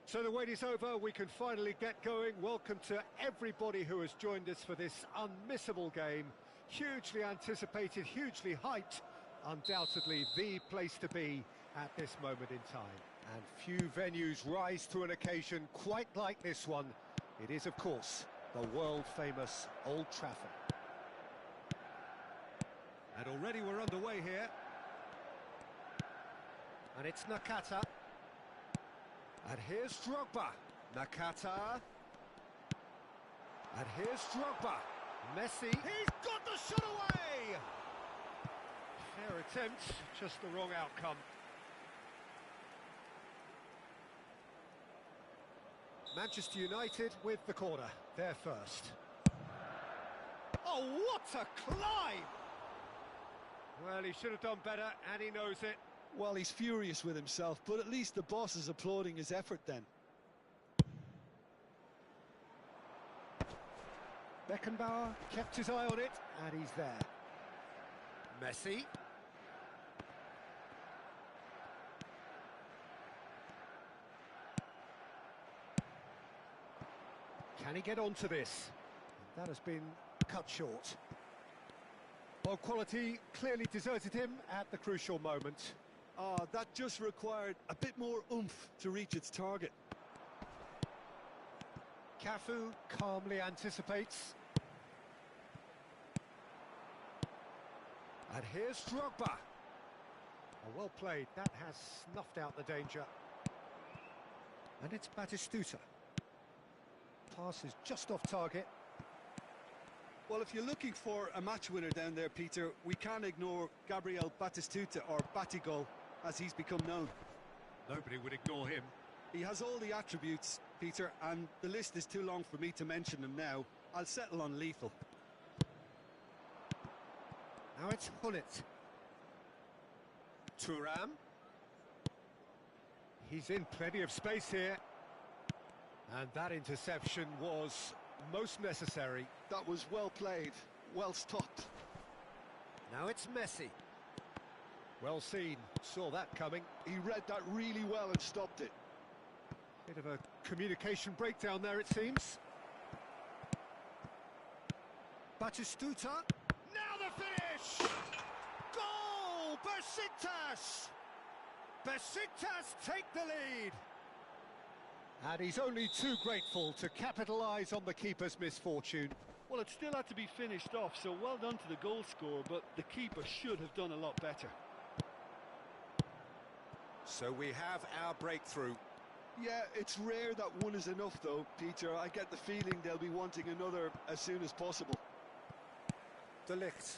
So the wait is over, we can finally get going. Welcome to everybody who has joined us for this unmissable game. Hugely anticipated, hugely hyped, undoubtedly the place to be at this moment in time. And few venues rise to an occasion quite like this one. It is, of course, the world-famous Old Trafford. And already we're underway here. And it's Nakata. And here's Drogba. Nakata. And here's Drogba. Messi. He's got the shot away! Fair attempt, just the wrong outcome. Manchester United with the corner. They're first. Oh, what a climb! Well, he should have done better, and he knows it. Well, he's furious with himself, but at least the boss is applauding his effort then. Beckenbauer kept his eye on it, and he's there. Messi. Can he get onto this? That has been cut short. Well, quality clearly deserted him at the crucial moment. That just required a bit more oomph to reach its target. Cafu calmly anticipates. And here's Drogba. Oh, well played. That has snuffed out the danger. And it's Batistuta. Pass is just off target. Well, if you're looking for a match winner down there, Peter, we can't ignore Gabriel Batistuta, or Batigol, as he's become known. Nobody would ignore him. He has all the attributes, Peter, and the list is too long for me to mention them now. I'll settle on lethal. Now it's Hullet. Thuram. He's in plenty of space here. And that interception was most necessary. That was well played, well stopped. Now it's Messi. Well seen, saw that coming. He read that really well and stopped it. Bit of a communication breakdown there, it seems. Batistuta. Now the finish! Goal! Besiktas! Besiktas take the lead! And he's only too grateful to capitalise on the keeper's misfortune. Well, it still had to be finished off, so well done to the goal scorer, but the keeper should have done a lot better. So we have our breakthrough. Yeah, it's rare that one is enough, though, Peter. I get the feeling they'll be wanting another as soon as possible. De Ligt.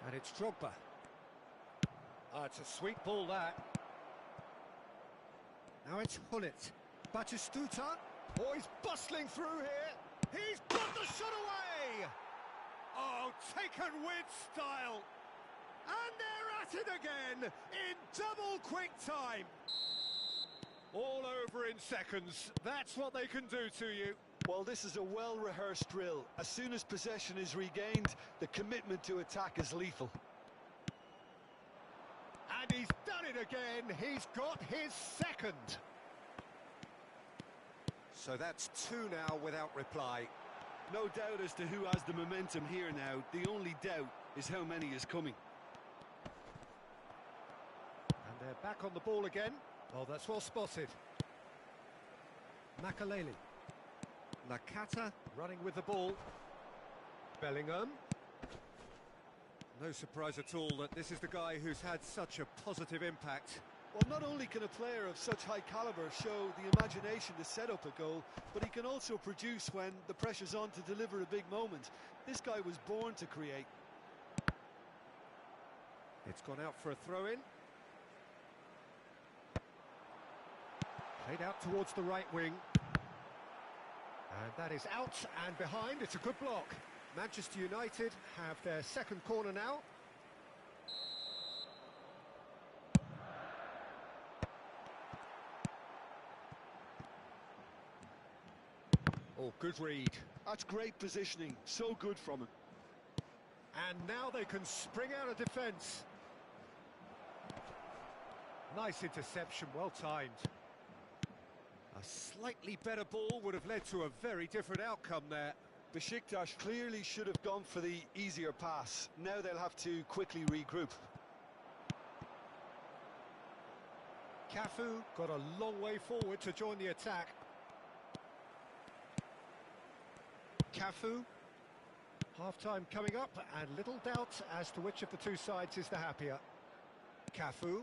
And it's Drogba. It's a sweet ball, that. Now it's Hullet. Batistuta. Oh, he's bustling through here. He's got the shot away! Oh, taken with style. And they're at it again in double quick time. All over in seconds. That's what they can do to you. Well, this is a well-rehearsed drill. As soon as possession is regained, the commitment to attack is lethal. And he's done it again. He's got his second. So that's two now without reply. No doubt as to who has the momentum here now. The only doubt is how many is coming. And they're back on the ball again. Oh, that's well spotted. Makaleli. Nakata running with the ball. Bellingham. No surprise at all that this is the guy who's had such a positive impact. Well, not only can a player of such high caliber show the imagination to set up a goal, but he can also produce when the pressure's on to deliver a big moment. This guy was born to create. It's gone out for a throw-in. Played out towards the right wing. And that is out and behind. It's a good block. Manchester United have their second corner now. Oh, good read. That's great positioning. So good from him. And now they can spring out of defence. Nice interception, well timed. A slightly better ball would have led to a very different outcome there. Besiktas clearly should have gone for the easier pass. Now they'll have to quickly regroup. Cafu got a long way forward to join the attack. Cafu. Half-time coming up, and little doubt as to which of the two sides is the happier. Cafu.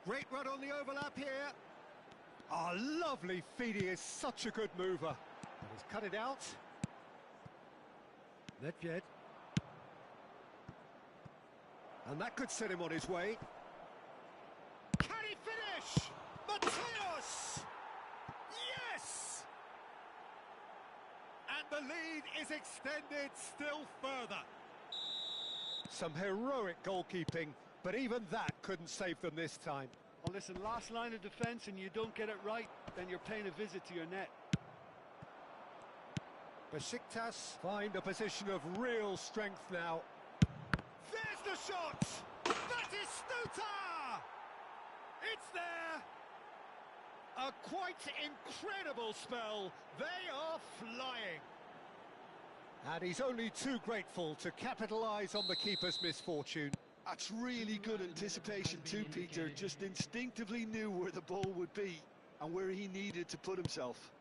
Great run on the overlap here. Ah, lovely feed. He is such a good mover. And he's cut it out. Nedved. And that could set him on his way. Can he finish? Mateos! Yes! And the lead is extended still further. Some heroic goalkeeping, but even that couldn't save them this time. Well, listen, last line of defence and you don't get it right, then you're paying a visit to your net. Besiktas find a position of real strength now. There's the shot! That is Stuta! It's there! A quite incredible spell. They are flying. And he's only too grateful to capitalise on the keeper's misfortune. That's really good anticipation too, Peter. Just instinctively knew where the ball would be and where he needed to put himself.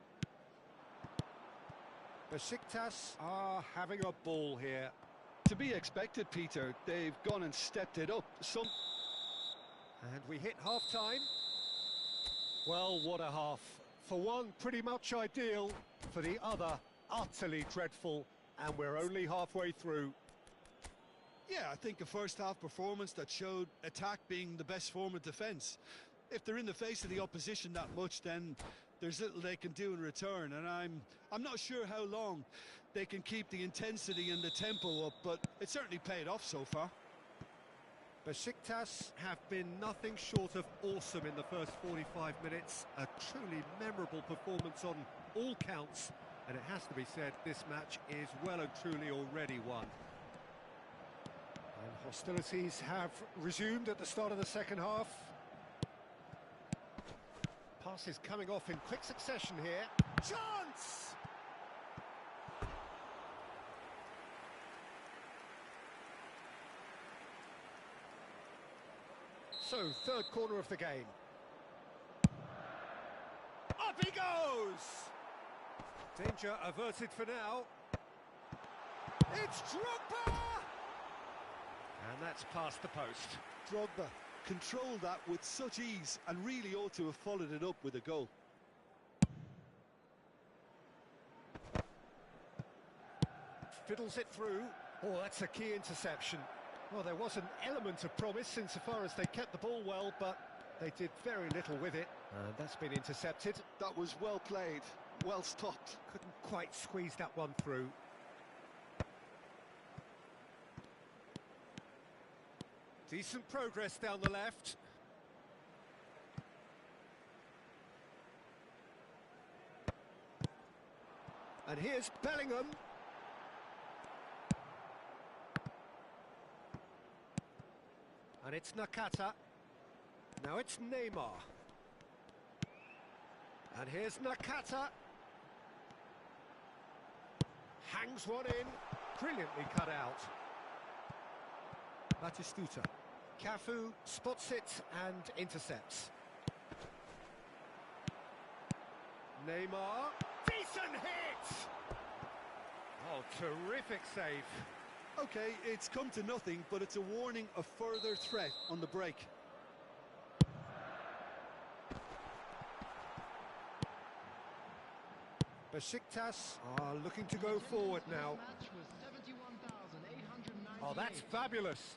Besiktas are having a ball here. To be expected, Peter. They've gone and stepped it up. And we hit half-time. Well, what a half. For one, pretty much ideal. For the other, utterly dreadful. And we're only halfway through. Yeah, I think a first-half performance that showed attack being the best form of defence. If they're in the face of the opposition that much, then there's little they can do in return, and I'm not sure how long they can keep the intensity and the tempo up, but it certainly paid off so far. Besiktas have been nothing short of awesome in the first 45 minutes. A truly memorable performance on all counts, and it has to be said, this match is well and truly already won. And hostilities have resumed at the start of the second half. Passes coming off in quick succession here. Chance! So, third corner of the game. Up he goes! Danger averted for now. It's Drogba! And that's past the post. Drogba controlled that with such ease and really ought to have followed it up with a goal. Fiddles it through. Oh, that's a key interception. Well, there was an element of promise insofar as they kept the ball well, but they did very little with it. And that's been intercepted. That was well played, well stopped. Couldn't quite squeeze that one through. Decent progress down the left. And here's Bellingham. And it's Nakata. Now it's Neymar. And here's Nakata. Hangs one in. Brilliantly cut out. Batistuta. Cafu spots it and intercepts. Neymar. Decent hit! Oh, terrific save. Okay, it's come to nothing, but it's a warning of further threat on the break. Besiktas are looking to go forward now. Oh, that's fabulous.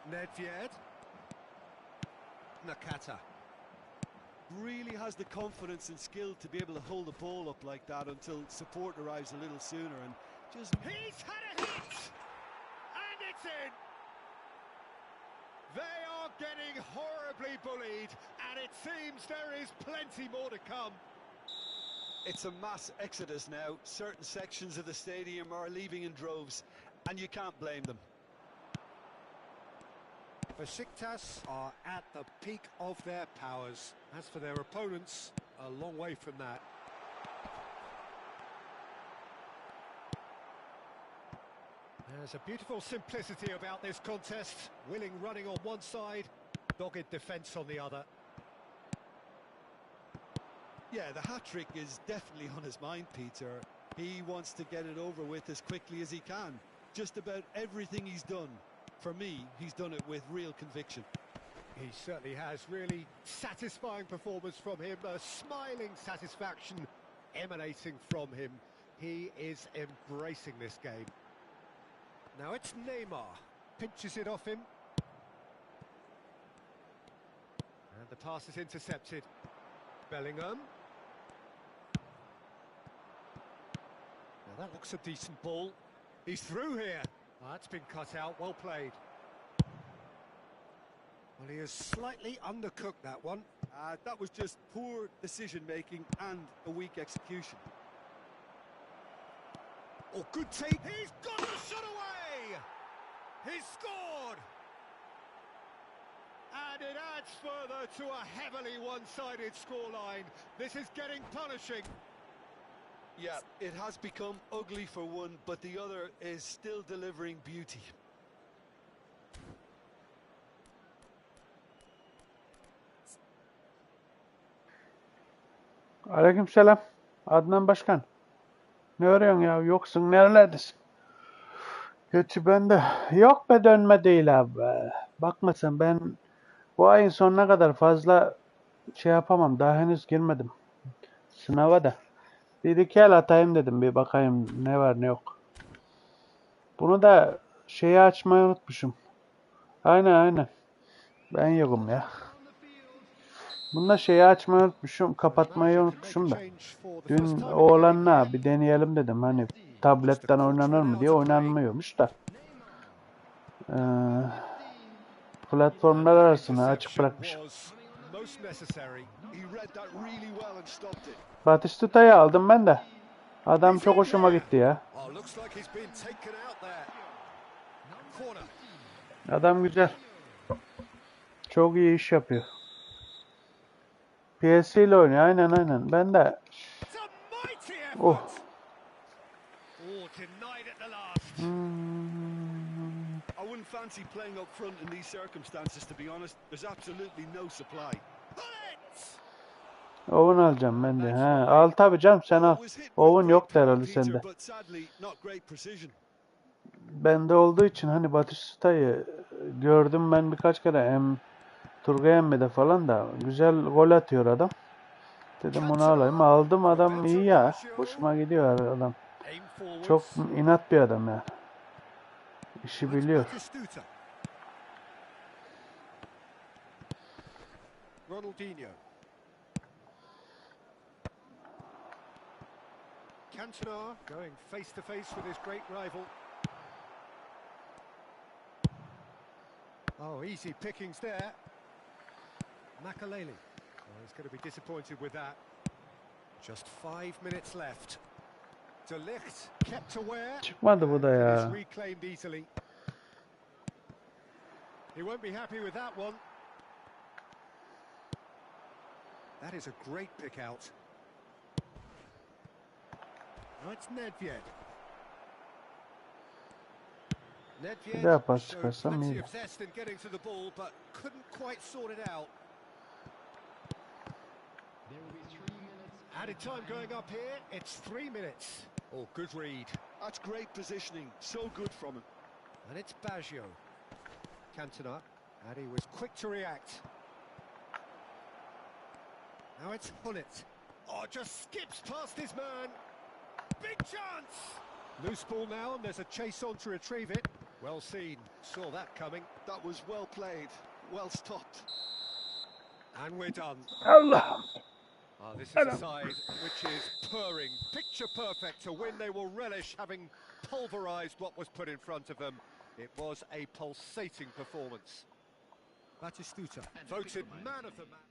Nedved. Nakata. Really has the confidence and skill to be able to hold the ball up like that until support arrives a little sooner, and just... He's had a hit! And it's in! They are getting horribly bullied, and it seems there is plenty more to come. It's a mass exodus now. Certain sections of the stadium are leaving in droves, and you can't blame them. Besiktas are at the peak of their powers. As for their opponents, a long way from that. There's a beautiful simplicity about this contest. Willing running on one side, dogged defence on the other. Yeah, the hat-trick is definitely on his mind, Peter. He wants to get it over with as quickly as he can. Just about everything he's done, for me, he's done it with real conviction. He certainly has. Really satisfying performance from him. A smiling satisfaction emanating from him. He is embracing this game. Now it's Neymar. Pinches it off him. And the pass is intercepted. Bellingham. Now that looks a decent ball. He's through here. Oh, that's been cut out. Well played. Well, he has slightly undercooked that one. That was just poor decision-making and a weak execution. Oh, good take. He's got the shot away! He's scored! And it adds further to a heavily one-sided scoreline. This is getting punishing. Yeah, it has become ugly for one, but the other is still delivering beauty. Aleykümselam. Adnan Başkan. Ne arıyorsun ya? Yoksun, nerelerdesin? Gerçi ben de yok be, dönme değil abi be. Bakma sen, ben bu ayın sonuna kadar fazla şey yapamam. Daha henüz girmedim sınava da. Bir iki el atayım dedim, bir bakayım ne var ne yok. Bunu da şeyi açmayı unutmuşum. Aynen. Ben yokum ya. Bunda şeyi açmayı unutmuşum, kapatmayı unutmuşum da. Dün oğlanla bir deneyelim dedim, hani tabletten oynanır mı diye. Oynanmıyormuş da. Platformlar arasında açık bırakmış. Batistuta'yı aldım ben de. Adam çok hoşuma gitti ya. Adam güzel. Çok iyi iş yapıyor. PES ile oynuyor, aynen. Ben de I wouldn't fancy playing up front in these circumstances, to be honest. There's absolutely no supply. Owen alacağım ben de. Al tabii canım, sen al. Owen yok herhalde sende. Bende olduğu için hani Batistuta'yı gördüm ben birkaç kere, Turgay Emmi'de falan da güzel gol atıyor adam. Dedim onu alayım. Aldım, adam iyi ya. Hoşuma gidiyor adam. Çok inat bir adam ya. İşi biliyor. Ronaldinho. Cantona going face to face with his great rival. Oh, easy pickings there. Makaleli. Oh, he's going to be disappointed with that. Just 5 minutes left. De Ligt kept aware. Çıkmadı bu da ya. Reclaimed easily. He won't be happy with that one. That is a great pick out. Now it's Nedved. Nedved showed plenty of zest in getting to the ball, but couldn't quite sort it out. There will be 3 minutes. Added time going up here. It's 3 minutes. Oh, good read. That's great positioning. So good from him. And it's Baggio. Cantona. And he was quick to react. Now it's Hullet. Oh, just skips past his man. Big chance! Loose ball now, and there's a chase on to retrieve it. Well seen. Saw that coming. That was well played. Well stopped. And we're done. Allah! Oh, this is a side which is purring. Picture perfect. To win, they will relish having pulverised what was put in front of them. It was a pulsating performance. Batistuta, voted man of the match.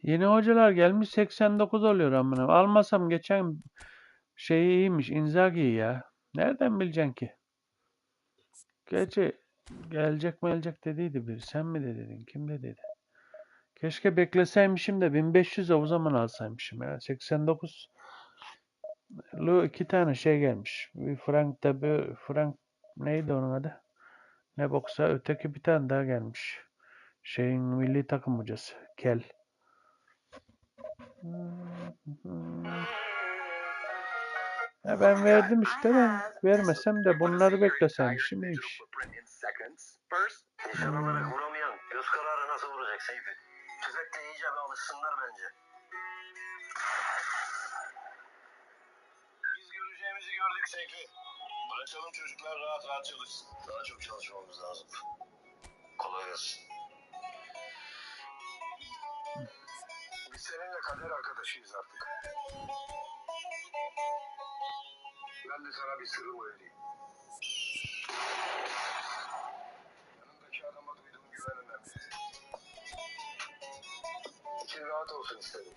Yeni hocalar gelmiş 89 oluyor amına. Almasam geçen şey iyiymiş. Inzaghi ya. Nereden bileceksin ki? Gerçi gelecek dediydi biri. Sen mi de dedin? Kim de dedi? Keşke bekleseymişim de 1500'e o zaman alsaymışım ya. 89 lu 2 tane şey gelmiş. Bir Frank neydi onun adı? Ne boksa öteki bir tane daha gelmiş. Şeyin milli takım hocası. Kel. Ya ben verdim işte de vermesem de bunları bekleseymişim iyiymiş. Nişan olarak vuramayan göz kararı nasıl vuracak Seyfi? Tüfekte iyice bir alışsınlar bence. Biz göreceğimizi gördük Seyfi. Bırakalım çocuklar rahat rahat çalışsın. Daha çok çalışmamız lazım. Kolay gelsin. Biz seninle kader arkadaşıyız artık. Ben de sana bir sırrım vereyim. Yanındaki adama duyduğum güven önemli. İçin rahat olsun istedim.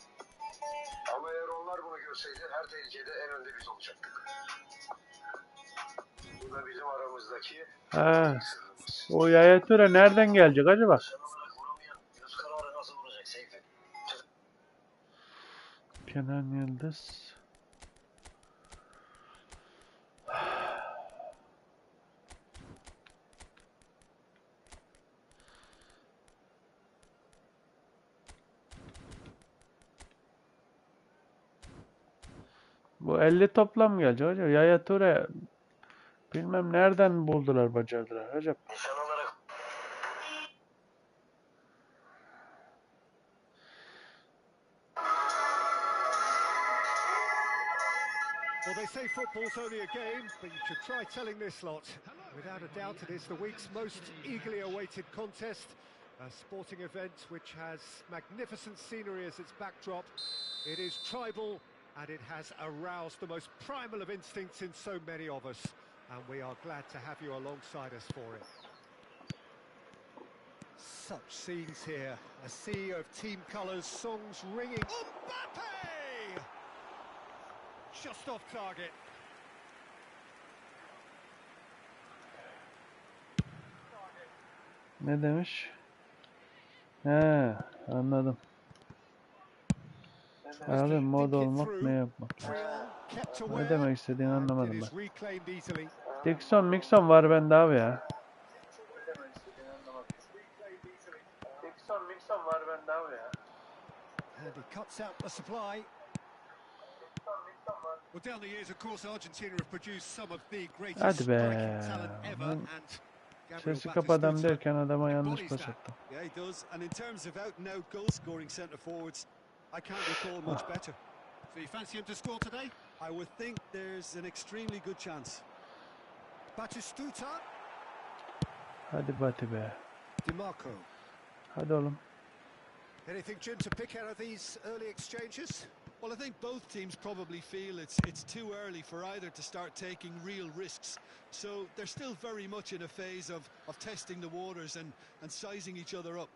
Ama eğer onlar bunu görseydi her tehlikede en önde biz olacaktık. Bu da bizim aramızdaki Ha, sırrımız. o yaya ture nereden gelecek acaba? Nişan olarak vuramayan göz kararı nasıl vuracak Seyfi? Kenan Yıldız. Bu 50 toplam gelecek hocam. Yaya ture bilmem nereden buldular bacardılar hocam. Nişan olarak Well, they say football's only a game, but you should try telling this lot. Without a doubt, it is the week's most eagerly awaited contest. A sporting event which has magnificent scenery as its backdrop. It is tribal, and it has aroused the most primal of instincts in so many of us. And we are glad to have you alongside us for it. Such scenes here. A sea of team colours, songs ringing. Mbappe! Just off target. Ne demiş? He, anladım. Abi mod olmak ne yapmak? Ne demek istediğini anlamadım ben. Dixon var bende abi ya. Dixon var bende abi ya. And he cuts out the supply. Well, down the years, of course, Argentina have produced some of the greatest Hadi be. striking talent ever, and Gabriel Sesi kapadım Batistuta derken adama yanlış embodies pas that. attım. Yeah, he does. And in terms of out-and-out goal-scoring centre-forwards, I can't recall much better. So you fancy him to score today? I would think there's an extremely good chance. Batistuta, Hadi Bati be. DiMarco. Hadi oğlum. Anything, Jim, to pick out of these early exchanges? Well, I think both teams probably feel it's too early for either to start taking real risks. So they're still very much in a phase of testing the waters and sizing each other up.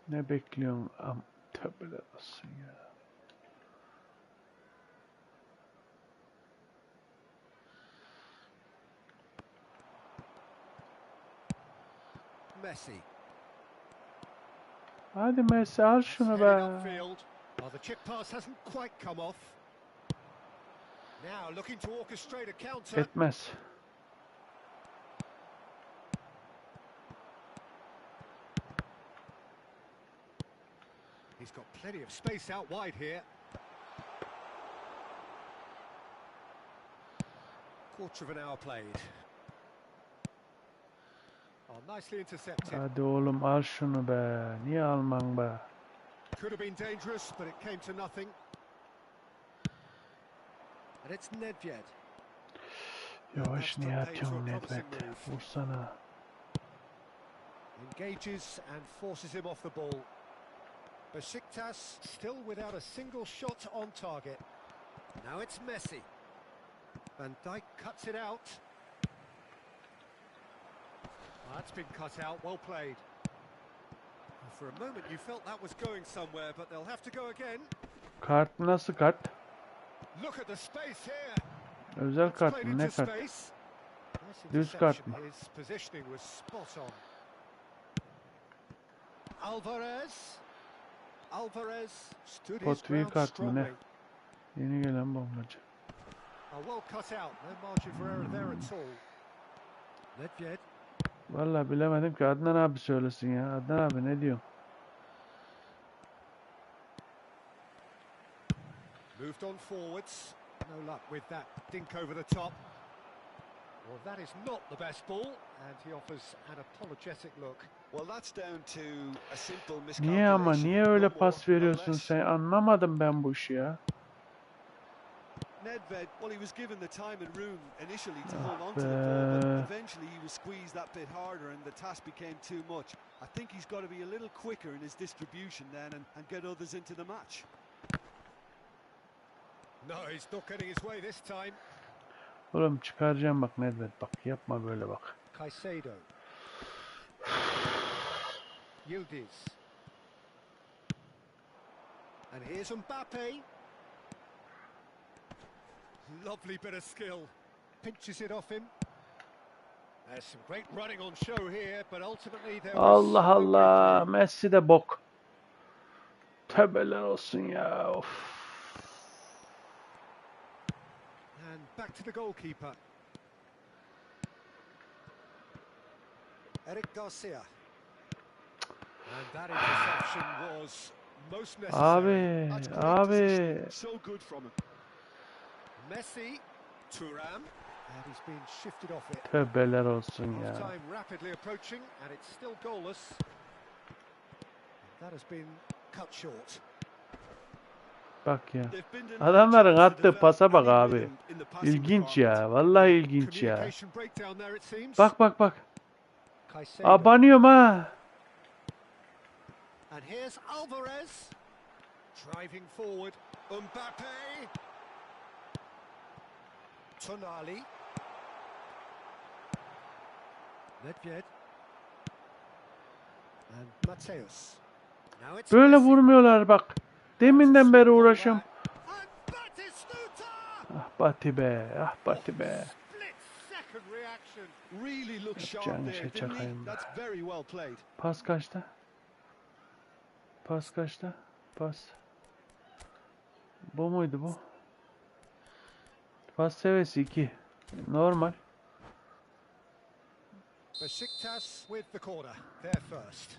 Ne bekliyorsun? Tövbeler olsun ya. Messi. Hadi Messi al şunu Heading be. upfield. Well, the chip pass hasn't quite come off. Now looking to orchestrate a counter. Etmez. He's got plenty of space out wide here. Quarter of an hour played. Oh, nicely intercepted. Hadi oğlum al şunu be. Niye alman be? Could have been dangerous, but it came to nothing. And it's Nedved. Yavaş niye atıyorsun Nedved? Vursana. Engages and forces him off the ball. Besiktas still without a single shot on target. Now it's Messi. Van Dijk cuts it out. That's been cut out, well played. For a moment you felt that was going somewhere, but they'll have to go again. Kart nasıl kart? Look at the space here. Özel kart mı? Ne kart? Düz kart mı? His positioning was spot on. Alvarez stood his Potvi ground kart mı ne? strongly. Yeni gelen bombacı. Well cut out, no margin for error there at all. Nedved. Vallahi bilemedim ki, Adnan abi söylesin ya. Adnan abi ne diyor? Moved on forwards. No luck with that dink over the top. Well, that is not the best ball, and he offers an apologetic look. Well, that's down to a simple Niye ama miscalculation. niye öyle Not more, pas not veriyorsun less. sen? Anlamadım ben bu işi ya. Nedved, well, he was given the time and room initially to hold on to the ball, but eventually he was squeezed that bit harder and the task became too much. I think he's got to be a little quicker in his distribution then and get others into the match. No, he's not getting his way this time. Oğlum çıkaracağım bak Nedved, bak yapma böyle bak. Caicedo. Yildiz. And here's Mbappe. Lovely bit of skill. Pinches it off him. There's some great running on show here, but ultimately there was Allah no Allah, breakthrough. Messi de bok. Tövbeler olsun ya. Of. And back to the goalkeeper. Eric Garcia. And that interception was most necessary. That's great Abi. positioning, so good from him. Messi, Thuram, and he's been shifted off it. Tövbeler olsun ya. Time rapidly approaching, and it's still goalless. That has been cut short. Bak ya. They've been denied Adamların chance to attığı develop pasa bak any abi. rhythm in the passing İlginç department. ya. Vallahi ilginç ya. Communication breakdown there it seems. Bak bak bak. Caicedo. Abanıyorum ha. And here's Alvarez. Driving forward. Mbappe. Tonali. Nedved. And Mateus. Now it's Böyle Messi. vurmuyorlar bak. Deminden beri uğraşıyorum. And Batistuta. Ah Bati be. Ah Bati be. Split second reaction. Really looked sharp Yapacağın there, işe didn't he? çakayım be. That's very well played. Pas kaçta? Pas kaçta? Pas. Bu muydu bu? Pas seviyesi 2. Normal. Besiktas with the corner. There first.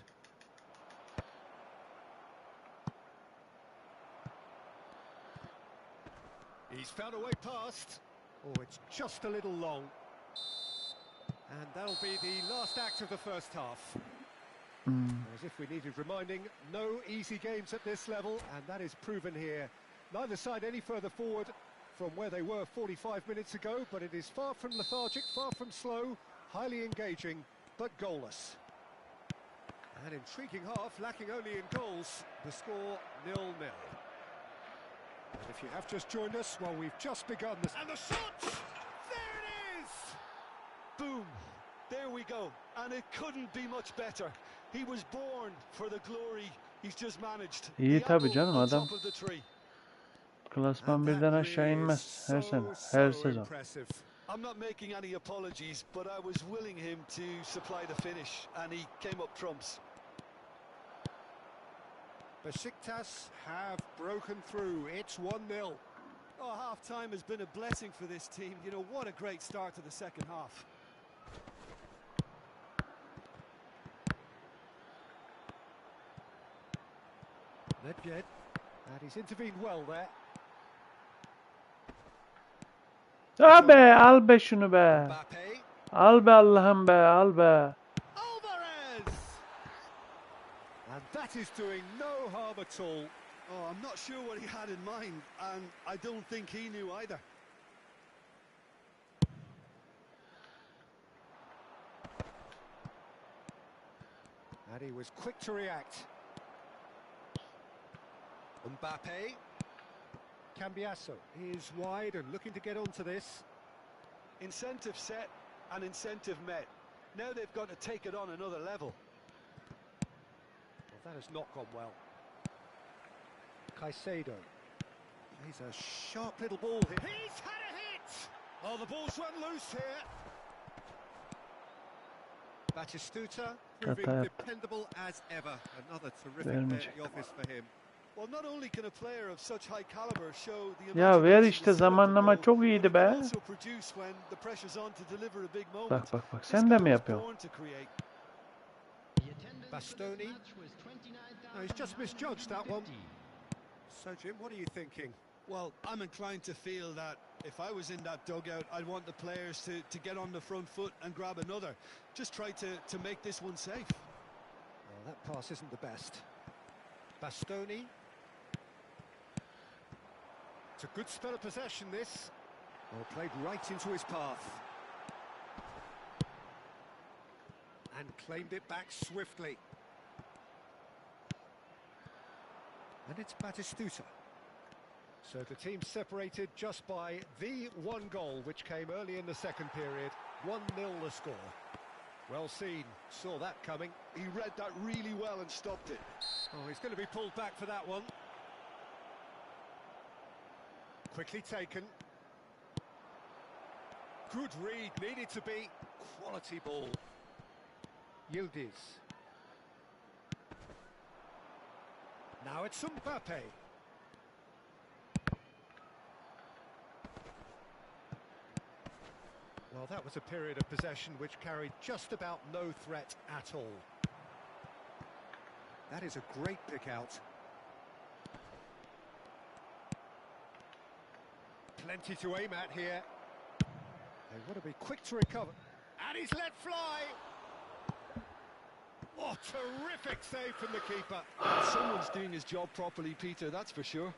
He's found a way past. Oh, it's just a little long. And that'll be the last act of the first half. As if we needed reminding, no easy games at this level, and that is proven here. Neither side any further forward from where they were 45 minutes ago, but it is far from lethargic, far from slow, highly engaging, but goalless. An intriguing half, lacking only in goals. The score 0-0. And if you have just joined us, well, we've just begun this. And the shot! There it is! Boom! There we go. And it couldn't be much better. He was born for the glory he's just managed. İyi The tabii apple canım, on adam top of the tree. klasman And birden that aşağı really inmez is her so, sene, her so sezon. impressive. I'm not making any apologies, but I was willing him to supply the finish, and he came up trumps. Besiktas have broken through. It's 1-0. Oh, half-time has been a blessing for this team. You know, what a great start to the second half. Nedved, and he's intervened well there. Ha be, al be şunu be. Mbappe. Al be Allah'ım be, al be. Alvarez! That is doing no harm at all. Oh, I'm not sure what he had in mind, and I don't think he knew either. And he was quick to react. Mbappe. Cambiasso is wide and looking to get onto this. Incentive set and incentive met. Now they've got to take it on another level. Well, that has not gone well. Caicedo. He's a sharp little ball here. He's had a hit! Oh, the ball's run loose here. Batistuta proving dependable as ever. Another terrific day at the office for him. Well, not only can a player of such high caliber show the Ya ver işte zamanlama çok iyiydi be. also produce when the pressure's on to deliver a big moment. Bak bak bak sen de mi yapıyorsun? Bastoni. No, he's just misjudged that one. So, Jim, what are you thinking? Well, I'm inclined to feel that if I was in that dugout, I'd want the players to get on the front foot and grab another. Just try to make this one safe. Well, that pass isn't the best. Bastoni. It's a good spell of possession, this. Well, played right into his path. And claimed it back swiftly. And it's Batistuta. So the team separated just by the one goal, which came early in the second period. 1-0 the score. Well seen, saw that coming. He read that really well and stopped it. Oh, he's going to be pulled back for that one. Quickly taken. Good read, needed to be. Quality ball. Yildiz. Now it's Mbappe. Well, that was a period of possession which carried just about no threat at all. That is a great pick out. Plenty to aim at here. They want to be quick to recover. And he's let fly. Oh, terrific save from the keeper. Someone's doing his job properly, Peter, that's for sure.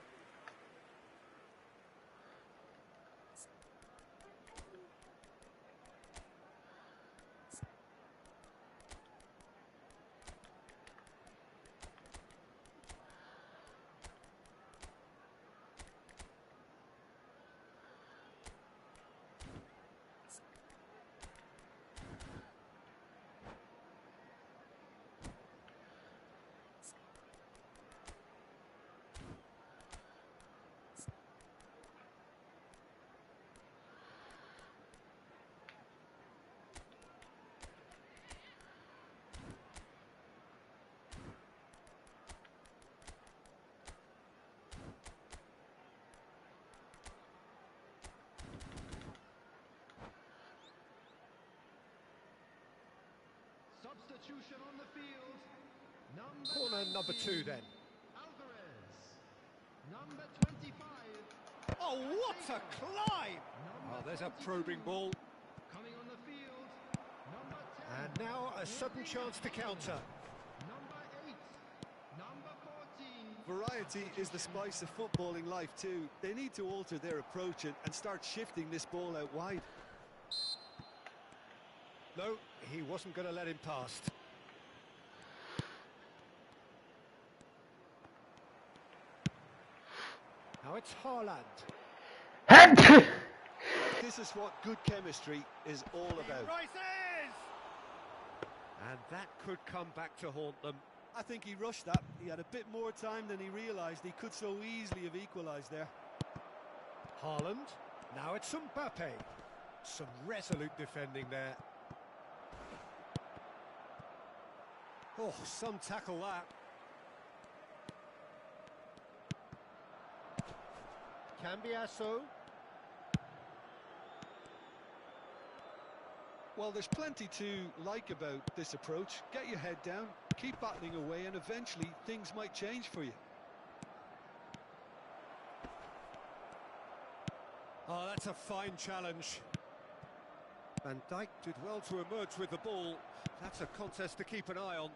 Substitution on the field. Corner number 2 then. Alvarez. Number 25. Oh, what a climb! Oh, there's a probing ball. Coming on the field. Number 10. And now a sudden chance to counter. Number 8. Number 14. Variety is the spice of footballing life too. They need to alter their approach and start shifting this ball out wide. No, he wasn't going to let him past. Now it's Haaland. This is what good chemistry is all about. He rises! And that could come back to haunt them. I think he rushed that. He had a bit more time than he realised. He could so easily have equalised there. Haaland. Now it's Mbappe. Some resolute defending there. Oh, some tackle that. Cambiasso. Well, there's plenty to like about this approach. Get your head down, keep battling away, and eventually things might change for you. Oh, that's a fine challenge. Van Dijk did well to emerge with the ball. That's a contest to keep an eye on.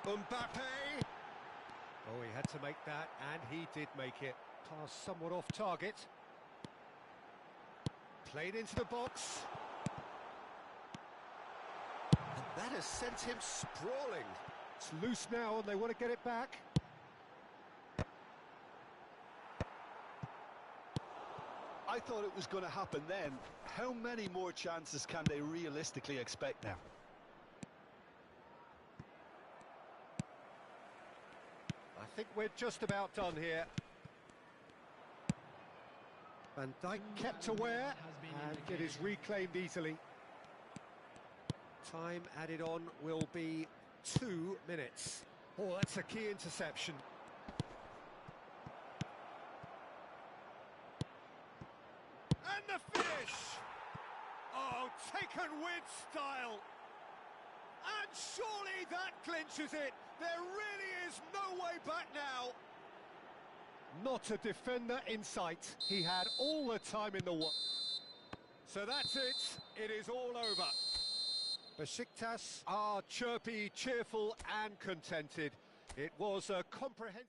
Mbappe! Oh, he had to make that, and he did make it. Pass somewhat off target. Played into the box. And that has sent him sprawling. It's loose now, and they want to get it back. I thought it was going to happen then. How many more chances can they realistically expect now? I think we're just about done here. Van Dijk kept aware, and it is reclaimed easily. Time added on will be 2 minutes. Oh, that's a key interception. And the finish! Oh, taken with style. And surely that clinches it. There really is no way back now. Not a defender in sight. He had all the time in the world. So that's it. It is all over. Besiktas are chirpy, cheerful and contented. It was a comprehensive...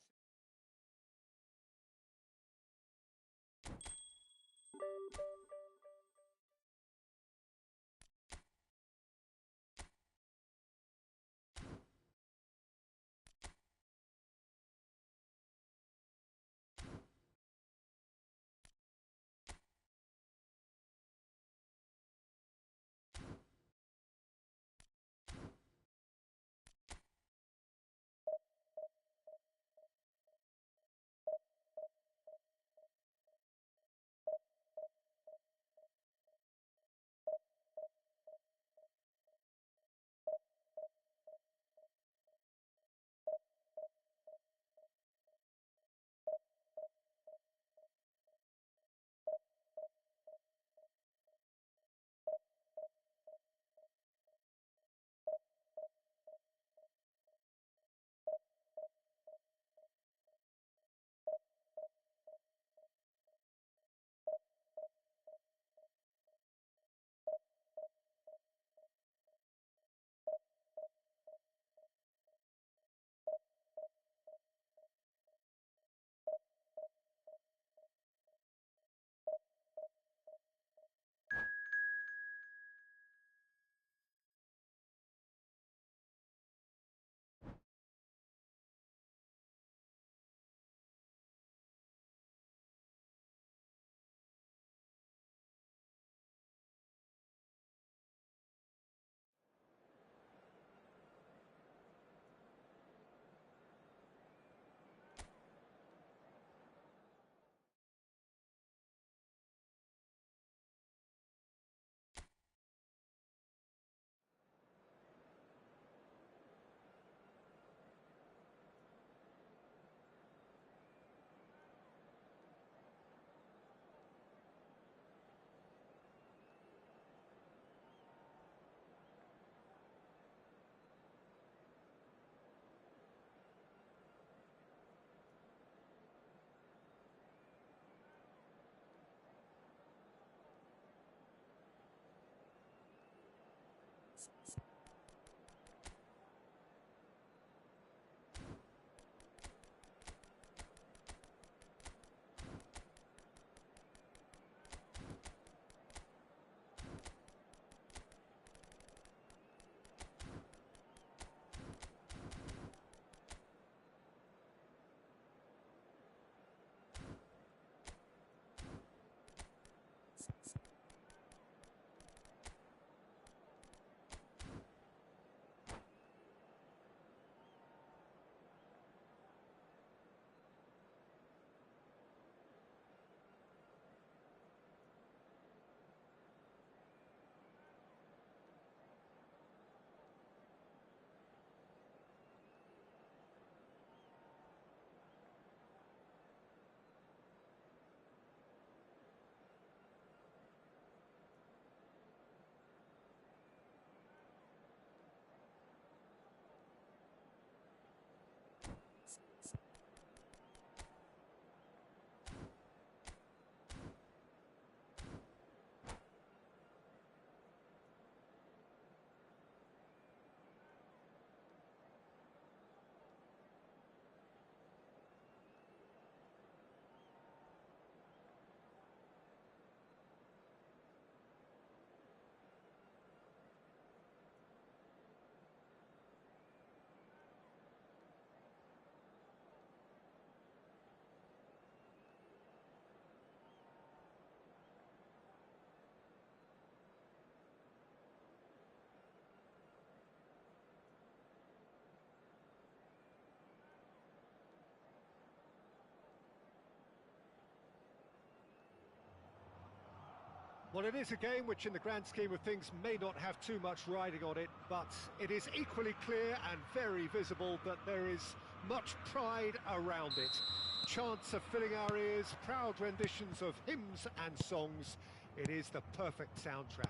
Well, it is a game which in the grand scheme of things may not have too much riding on it, but it is equally clear and very visible that there is much pride around it. Chants are filling our ears, proud renditions of hymns and songs. It is the perfect soundtrack.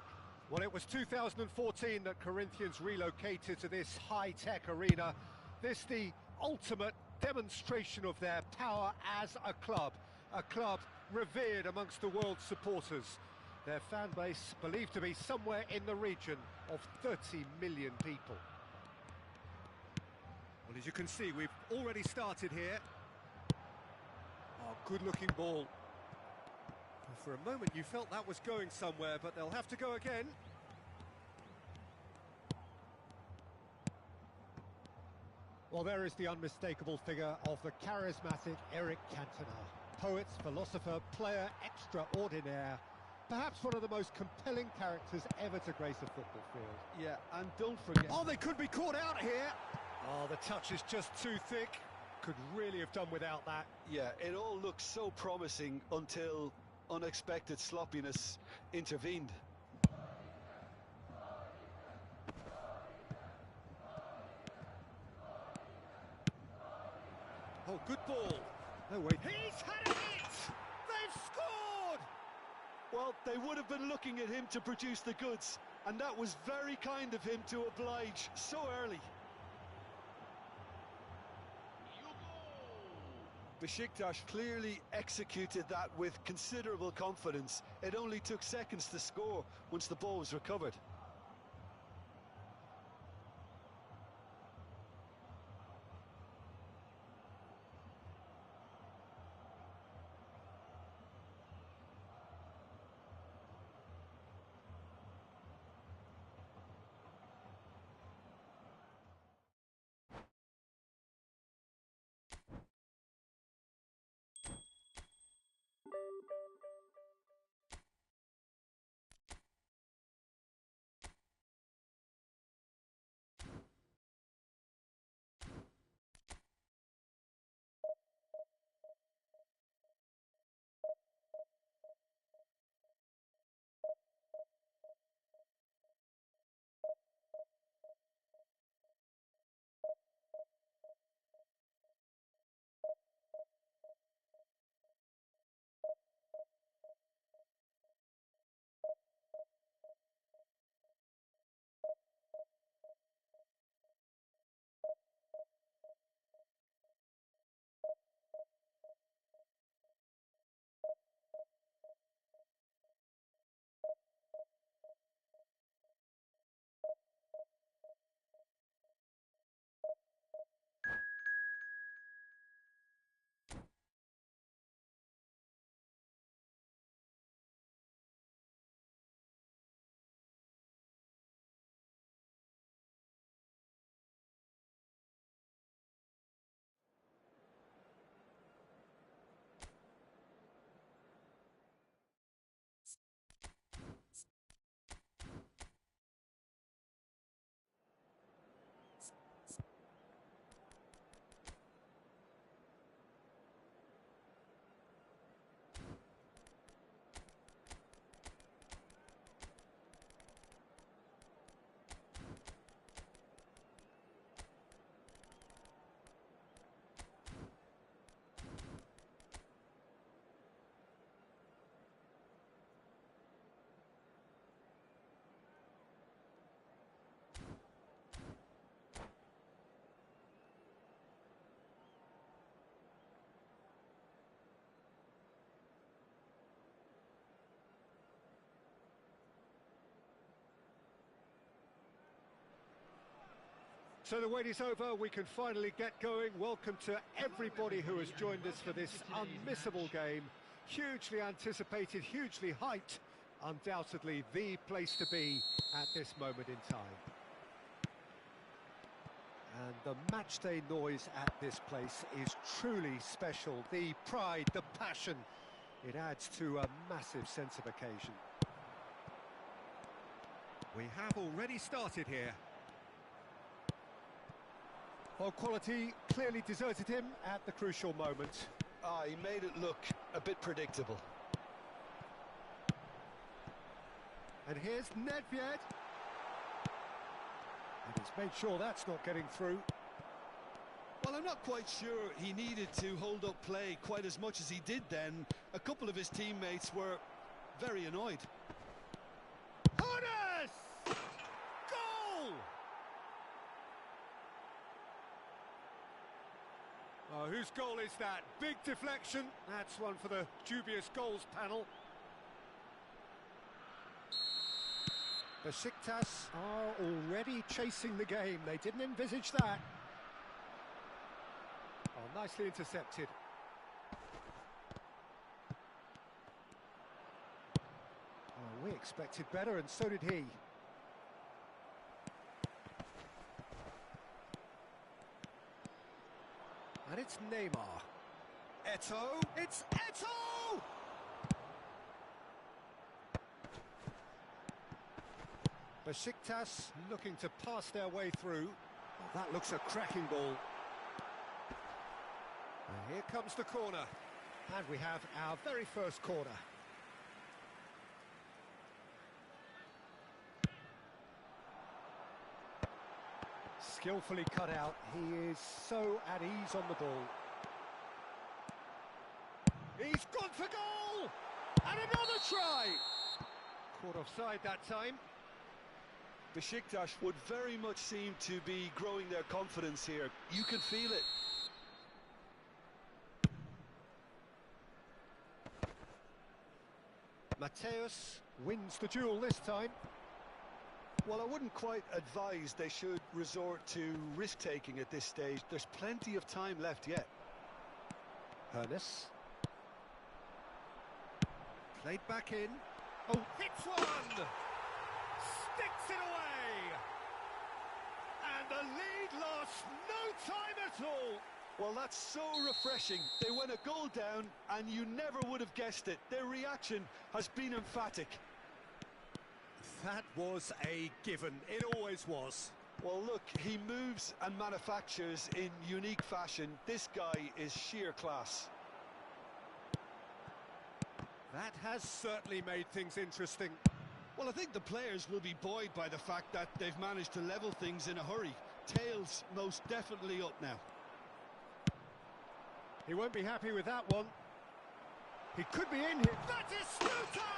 Well, it was 2014 that Corinthians relocated to this high-tech arena. This the ultimate demonstration of their power as a club revered amongst the world's supporters. Their fan base believed to be somewhere in the region of 30 million people. Well, as you can see, we've already started here. Oh, good-looking ball. For a moment you felt that was going somewhere, but they'll have to go again. Well, there is the unmistakable figure of the charismatic Eric Cantona. Poet, philosopher, player extraordinaire. Perhaps one of the most compelling characters ever to grace a football field. Yeah, and don't forget... Oh, they could be caught out here! Oh, the touch is just too thick. Could really have done without that. Yeah, it all looked so promising until unexpected sloppiness intervened. Oh, good ball. No way. He's had a hit! They've scored! Well, they would have been looking at him to produce the goods, and that was very kind of him to oblige so early. Besiktas clearly executed that with considerable confidence. It only took seconds to score once the ball was recovered. So the wait is over, we can finally get going. Welcome to everybody who has joined us for this unmissable game. Hugely anticipated, hugely hyped. Undoubtedly the place to be at this moment in time. And the matchday noise at this place is truly special. The pride, the passion, it adds to a massive sense of occasion. We have already started here. Well, quality clearly deserted him at the crucial moment. He made it look a bit predictable. And here's Nedved. And he's made sure that's not getting through. Well, I'm not quite sure he needed to hold up play quite as much as he did then. A couple of his teammates were very annoyed. Horace! Goal! Oh, whose goal is that? Big deflection. That's one for the dubious goals panel. Besiktas are already chasing the game. They didn't envisage that. Oh, nicely intercepted. Oh, we expected better, and so did he. And it's Neymar. Eto. It's Eto! Besiktas looking to pass their way through. Oh, that looks a cracking ball. And here comes the corner. And we have our very first corner. Skillfully cut out. He is so at ease on the ball. He's gone for goal! And another try! Caught offside that time. Besiktas would very much seem to be growing their confidence here. You can feel it. Mateus wins the duel this time. Well, I wouldn't quite advise they should resort to risk-taking at this stage. There's plenty of time left yet. Ernest. Played back in. Oh, hits one! Sticks it away! And the lead lost no time at all! Well, that's so refreshing. They went a goal down, and you never would have guessed it. Their reaction has been emphatic. That was a given. It always was. Well, look, he moves and manufactures in unique fashion. This guy is sheer class. That has certainly made things interesting. Well, I think the players will be buoyed by the fact that they've managed to level things in a hurry. Tails most definitely up now. He won't be happy with that one. He could be in here. That is Stuta!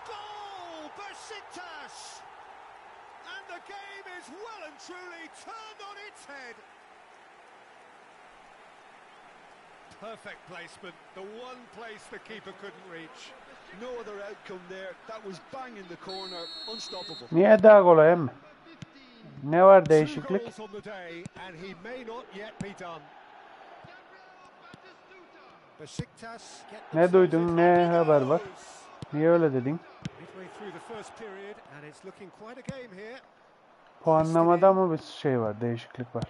Goal! Besiktas! And the game is well and truly turned on its head. Perfect placement. The one place the keeper couldn't reach. No other outcome there. That was bang in the corner. Unstoppable. Niye daha kolay emmi? Ne var Two değişiklik? goals on the day, and he may not yet be done. Besiktas get Ne duydun, ne haber var? Niye öyle dedin? midway through the first period, and it's looking quite a game here. Puanlamada mı bir şey var, değişiklik var?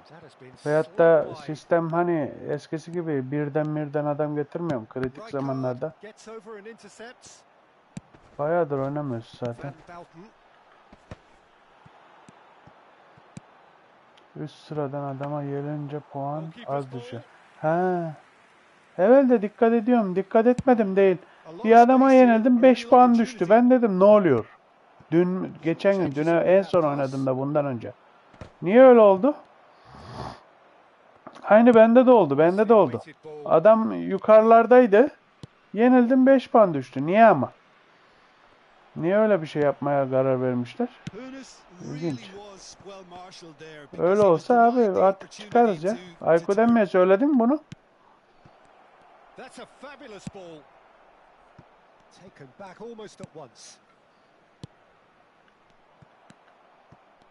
That has been Veyahut da slightly wide. sistem hani eskisi gibi birden adam getirmiyor mu kritik zamanlarda? Gets over and intercepts. Bayağıdır oynamıyoruz zaten. Van Bouten. Üst sıradan adama gelince puan az düşer. Ha. Evet de dikkat ediyorum. Dikkat etmedim değil. Bir adama yenildim 5 puan düştü. Ben dedim ne oluyor? Geçen gün, en son oynadığımda bundan önce. Niye öyle oldu? Aynı bende de oldu. Adam yukarılardaydı. Yenildim 5 puan düştü. Niye ama? Niye öyle bir şey yapmaya karar vermişler? İlginç. Öyle olsa abi artık çıkarız ya. Aykut emmiye söyledim bunu. That's a fabulous ball. Taken back almost at once.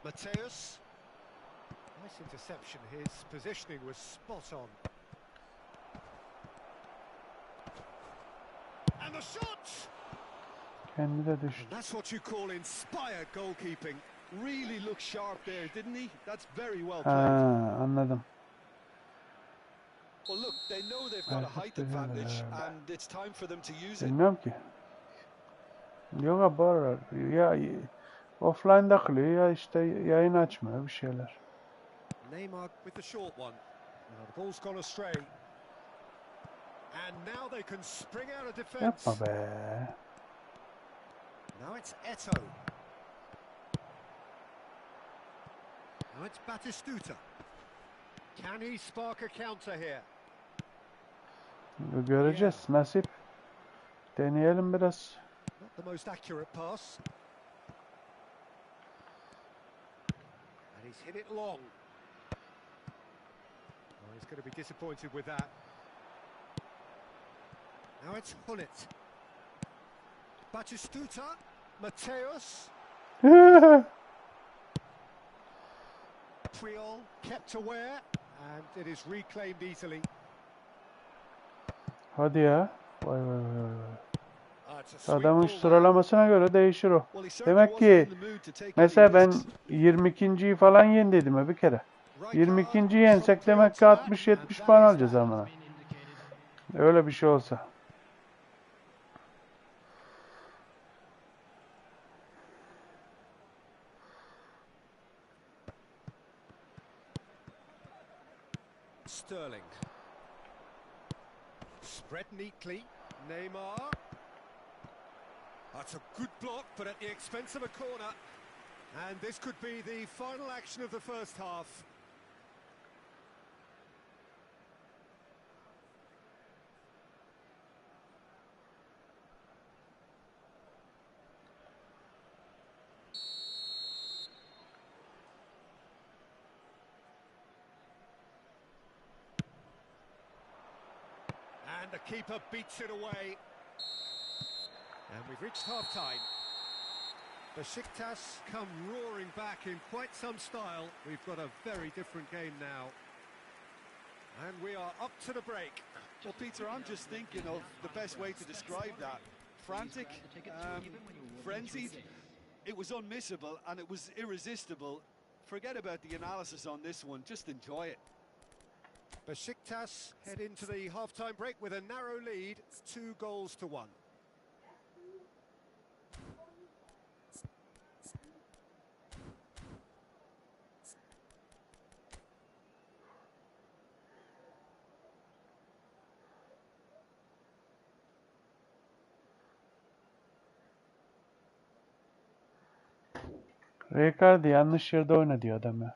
Mateus. Nice interception. His positioning was spot on. And the shot! Kendi de düştü. And that's what you call inspired goalkeeping. Really looked sharp there, didn't he? That's very well Ha, played. anladım. Well, look, they know they've got a height advantage, and it's time for them to use it. Bilmiyorum ki. Yok abi bu aralar ya offline'da kalıyor ya işte yayın açmıyor bir şeyler. Neymar with the short one. Now the ball's gone astray. And now they can spring out of defence. Yapma be. Now it's Eto. Now it's Batistuta. Can he spark a counter here? Göreceğiz. Nasip. Deneyelim biraz. Not the most accurate pass. And he's hit it long. Oh, he's going to be disappointed with that. Now it's Hullet. Batistuta. Mateus. Puyol kept aware. And it is reclaimed easily. Hadi ya. Vay vay vay vay. It's a sweet Adamın ball there. sıralamasına göre değişir o. Well, he certainly Demek wasn't ki in the mood to take any mesela ben risks. 22.yi falan yendim ha bir kere. 22.yi yensek demek ki 60-70 puan alacağız amına. Öyle bir şey olsa. Sterling. Spread neatly. Neymar. That's a good block, but at the expense of a corner. And this could be the final action of the first half. And the keeper beats it away. And we've reached half-time. Besiktas come roaring back in quite some style. We've got a very different game now. And we are up to the break. Well, Peter, I'm just thinking of the best way to describe that. Frantic, frenzied. It was unmissable and it was irresistible. Forget about the analysis on this one. Just enjoy it. Besiktas head into the half-time break with a narrow lead, 2-1. Ricardo yanlış yerde oyna diyor adam ya.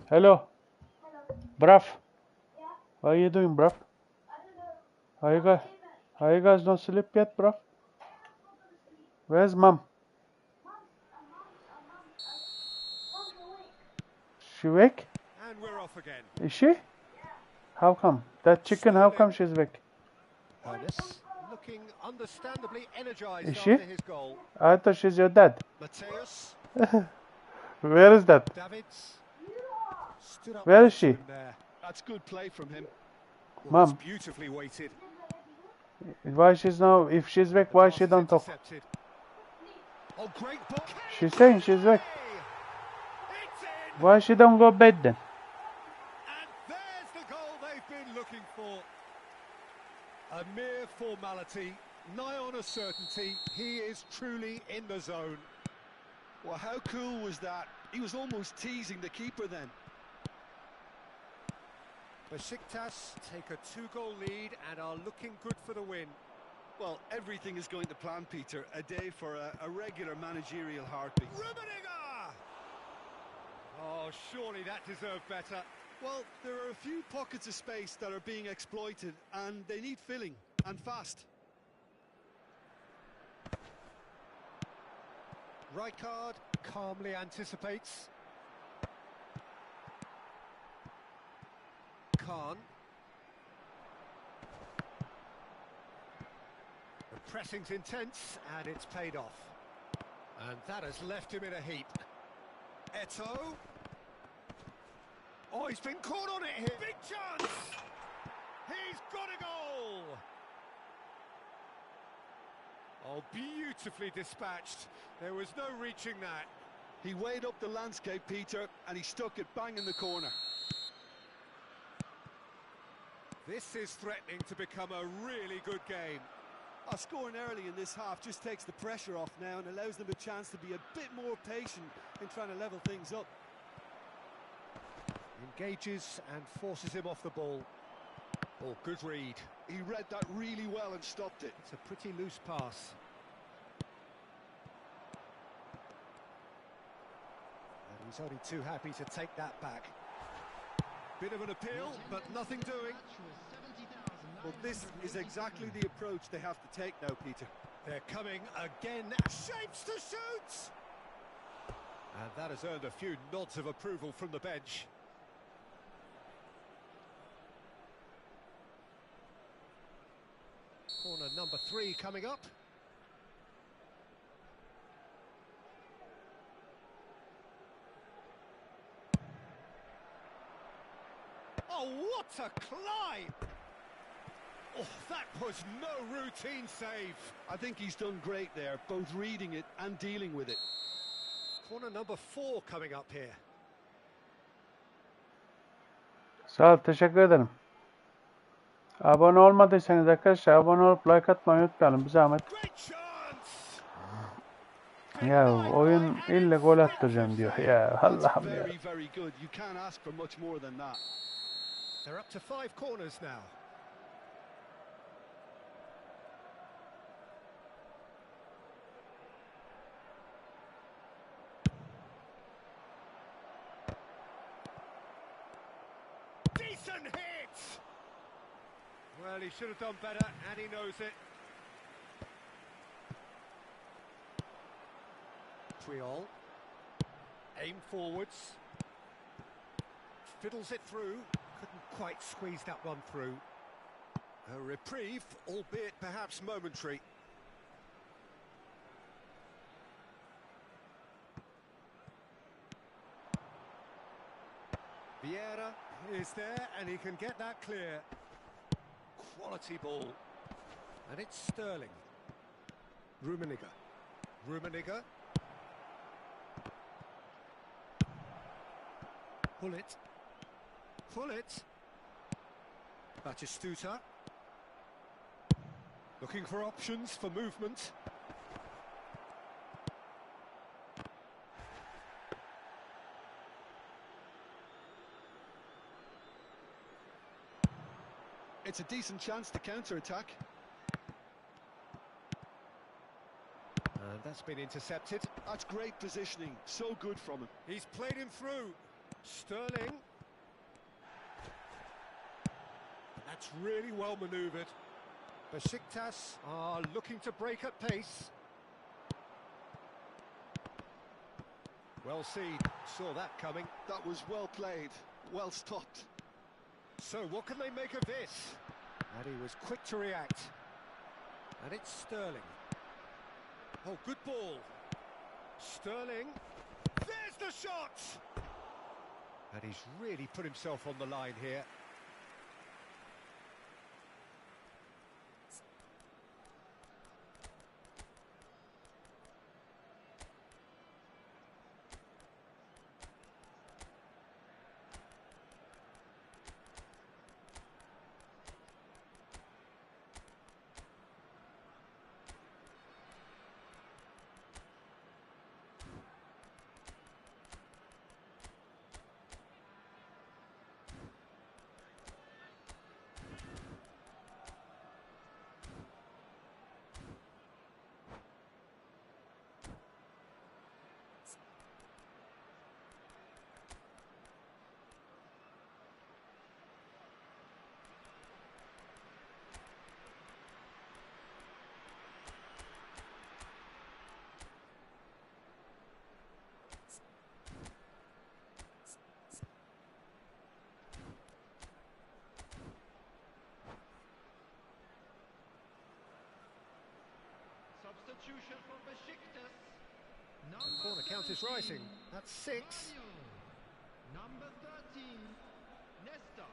Hello. Bruv. How you doing, bruv? How you guys don't sleep yet, bruv? Where's mom? She awake? And we're off again. Is she? How come? That chicken, how come she's awake? Ernest looking understandably energized Is she? after his goal. I thought she's your dad. Mateus, Where is that? Davids, stood up Where is she? there. That's good play from him. Well, Mum. it's beautifully weighted. Why she's now, if she's awake, why she don't talk? Intercepted. Oh, great ball. She's saying she's awake. It's in. Why she don't go bed then? And there's the goal they've been looking for. A mere formality, nigh on a certainty. He is truly in the zone. Well, how cool was that? He was almost teasing the keeper then. Besiktas take a 2-goal lead and are looking good for the win. Well, everything is going to plan, Peter. A day for a regular managerial heartbeat. Rummenigge! Oh, surely that deserved better. Well, there are a few pockets of space that are being exploited, and they need filling, and fast. Rijkaard calmly anticipates. Khan. The pressing's intense, and it's paid off. And that has left him in a heap. Eto. Oh, he's been caught on it here. Big chance! He's got a goal! Oh, beautifully dispatched. There was no reaching that. He weighed up the landscape, Peter, and he stuck it bang in the corner. This is threatening to become a really good game. Scoring early in this half just takes the pressure off now and allows them a chance to be a bit more patient in trying to level things up. Engages and forces him off the ball. Oh, good read. He read that really well and stopped it. It's a pretty loose pass. And he's only too happy to take that back. Bit of an appeal, but nothing doing. Well, this is exactly the approach they have to take now, Peter. They're coming again. Shapes to shoot! And that has earned a few nods of approval from the bench. Corner number 3 coming up. Oh, what a climb! Oh, that was no routine save. I think he's done great there, both reading it and dealing with it. Corner number 4 coming up here. Sağ ol, teşekkür ederim. Abone olmadıysanız arkadaşlar abone olup like atmayı unutmayalım bir zahmet. Great chance! Ya oyun illa gol attıracağım diyor. Ya Allah'ım ya. Very, very good. You can't ask for much more than that. They're up to 5 corners now. Decent hit! Well, he should have done better, and he knows it. Triol. Aim forwards. Fiddles it through. Couldn't quite squeeze that one through. A reprieve, albeit perhaps momentary. Vieira is there, and he can get that clear. Quality ball. And it's Sterling. Rummenigge. Rummenigge. Pull it. Pull it. Batistuta. Looking for options for movement. It's a decent chance to counter-attack. And that's been intercepted. That's great positioning. So good from him. He's played him through. Sterling. That's really well manoeuvred. Besiktas are looking to break at pace. Well seen. Saw that coming. That was well played. Well stopped. So what can they make of this? And he was quick to react. And it's Sterling. Oh, good ball. Sterling. There's the shot! And he's really put himself on the line here. Substitution for Besiktas. The corner count is rising. That's 6. Number 13, Nesta.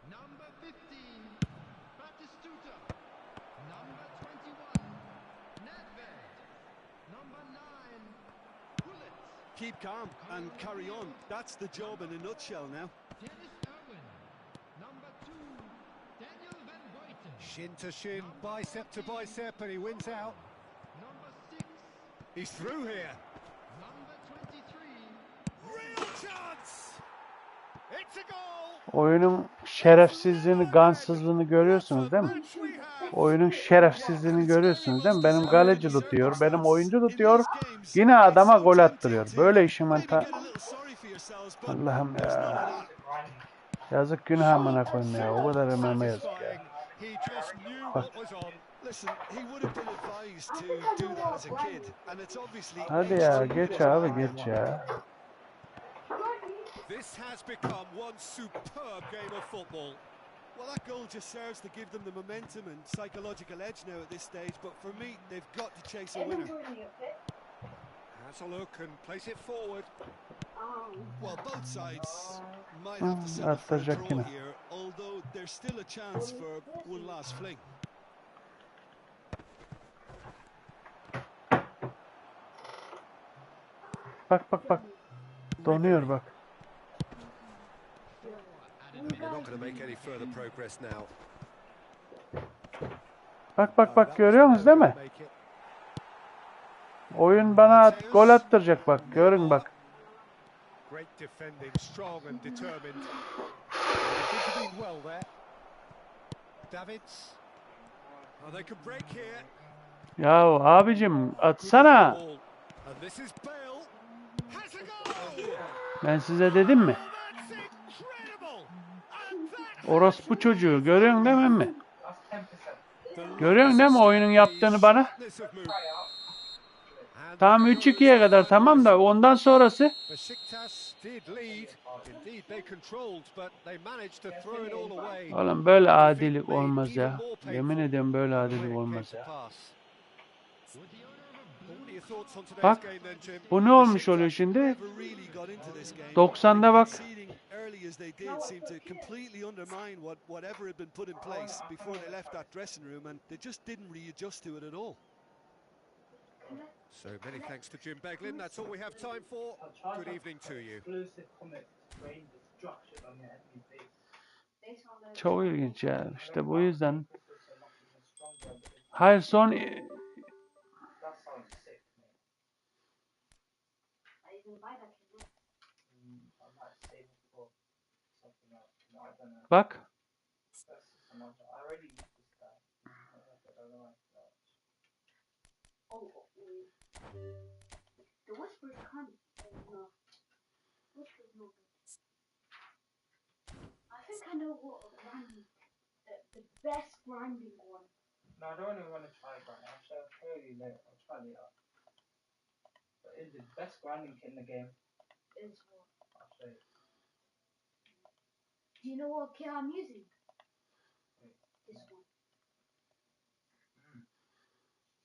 Number 15, Batistuta. Number 21, Nedved. Number 9, Pullet. Keep calm and carry on. That's the job in a nutshell now. Dennis Irwin. Number 2, Daniel Van Buiten. Shin to shin, bicep to bicep, and he wins out. Number 6, He's through here. number 23, Real chance! It's a goal. Oyunun şerefsizliğini, gansızlığını görüyorsunuz değil mi? Oyunun şerefsizliğini görüyorsunuz değil mi? Benim kaleci tutuyor, benim oyuncu tutuyor. Yine adama gol attırıyor. Böyle işin mantığı. Allah'ım ya. Yazık günah amına koyayım ya. O kadar emeğime yazık ya. He just knew Bak. what was on. Listen, he would have been advised to do that as a kid, and it's obviously Hadi ya geç abi geç ya. This has become one superb game of football. Well, that goal just serves to give them the momentum and psychological edge now at this stage, but for me, they've got to chase a winner. Has a look and place it forward. Well, both sides might have to settle for a draw here, although there's still a chance for one last fling. Bak bak bak. Donuyor bak. They're not going to make any further progress now. Bak bak bak görüyor musunuz değil mi? Oyun bana gol attıracak bak. Görün bak. Great defending, strong and determined. He's intervened well there. Davids. Oh, they could break here. Ya abicim atsana. And this is Bale. Has a goal. Ben size dedim mi? That's incredible. And that Orospu çocuğu görüyorsun değil mi? Görüyorsun değil mi oyunun yaptığını bana? Tam 3-2'ye kadar tamam da ondan sonrası Besiktas did lead. Indeed they controlled but they managed to throw it all away. oğlum böyle adilik olmaz ya. Yemin ediyorum böyle adilik olmaz ya. Bak bu ne olmuş oluyor şimdi? 90'da bak. Early as they did seemed to completely undermine whatever had been put in place before they left that dressing room, and they just didn't readjust to it at all. So many thanks to Jim Beglin. That's all we have time for. Good evening to you. Çok ilginç ya. İşte bu yüzden. Hayır son bak. The whisper's coming. No. Whisper's no good. I think I know what grinding, the best grinding one. No, I don't even want to try grind. I'll show you later. I'll try later. But is the best grinding kit in the game? Is what? I'll show you. Do you know what kit I'm using? Wait. This one.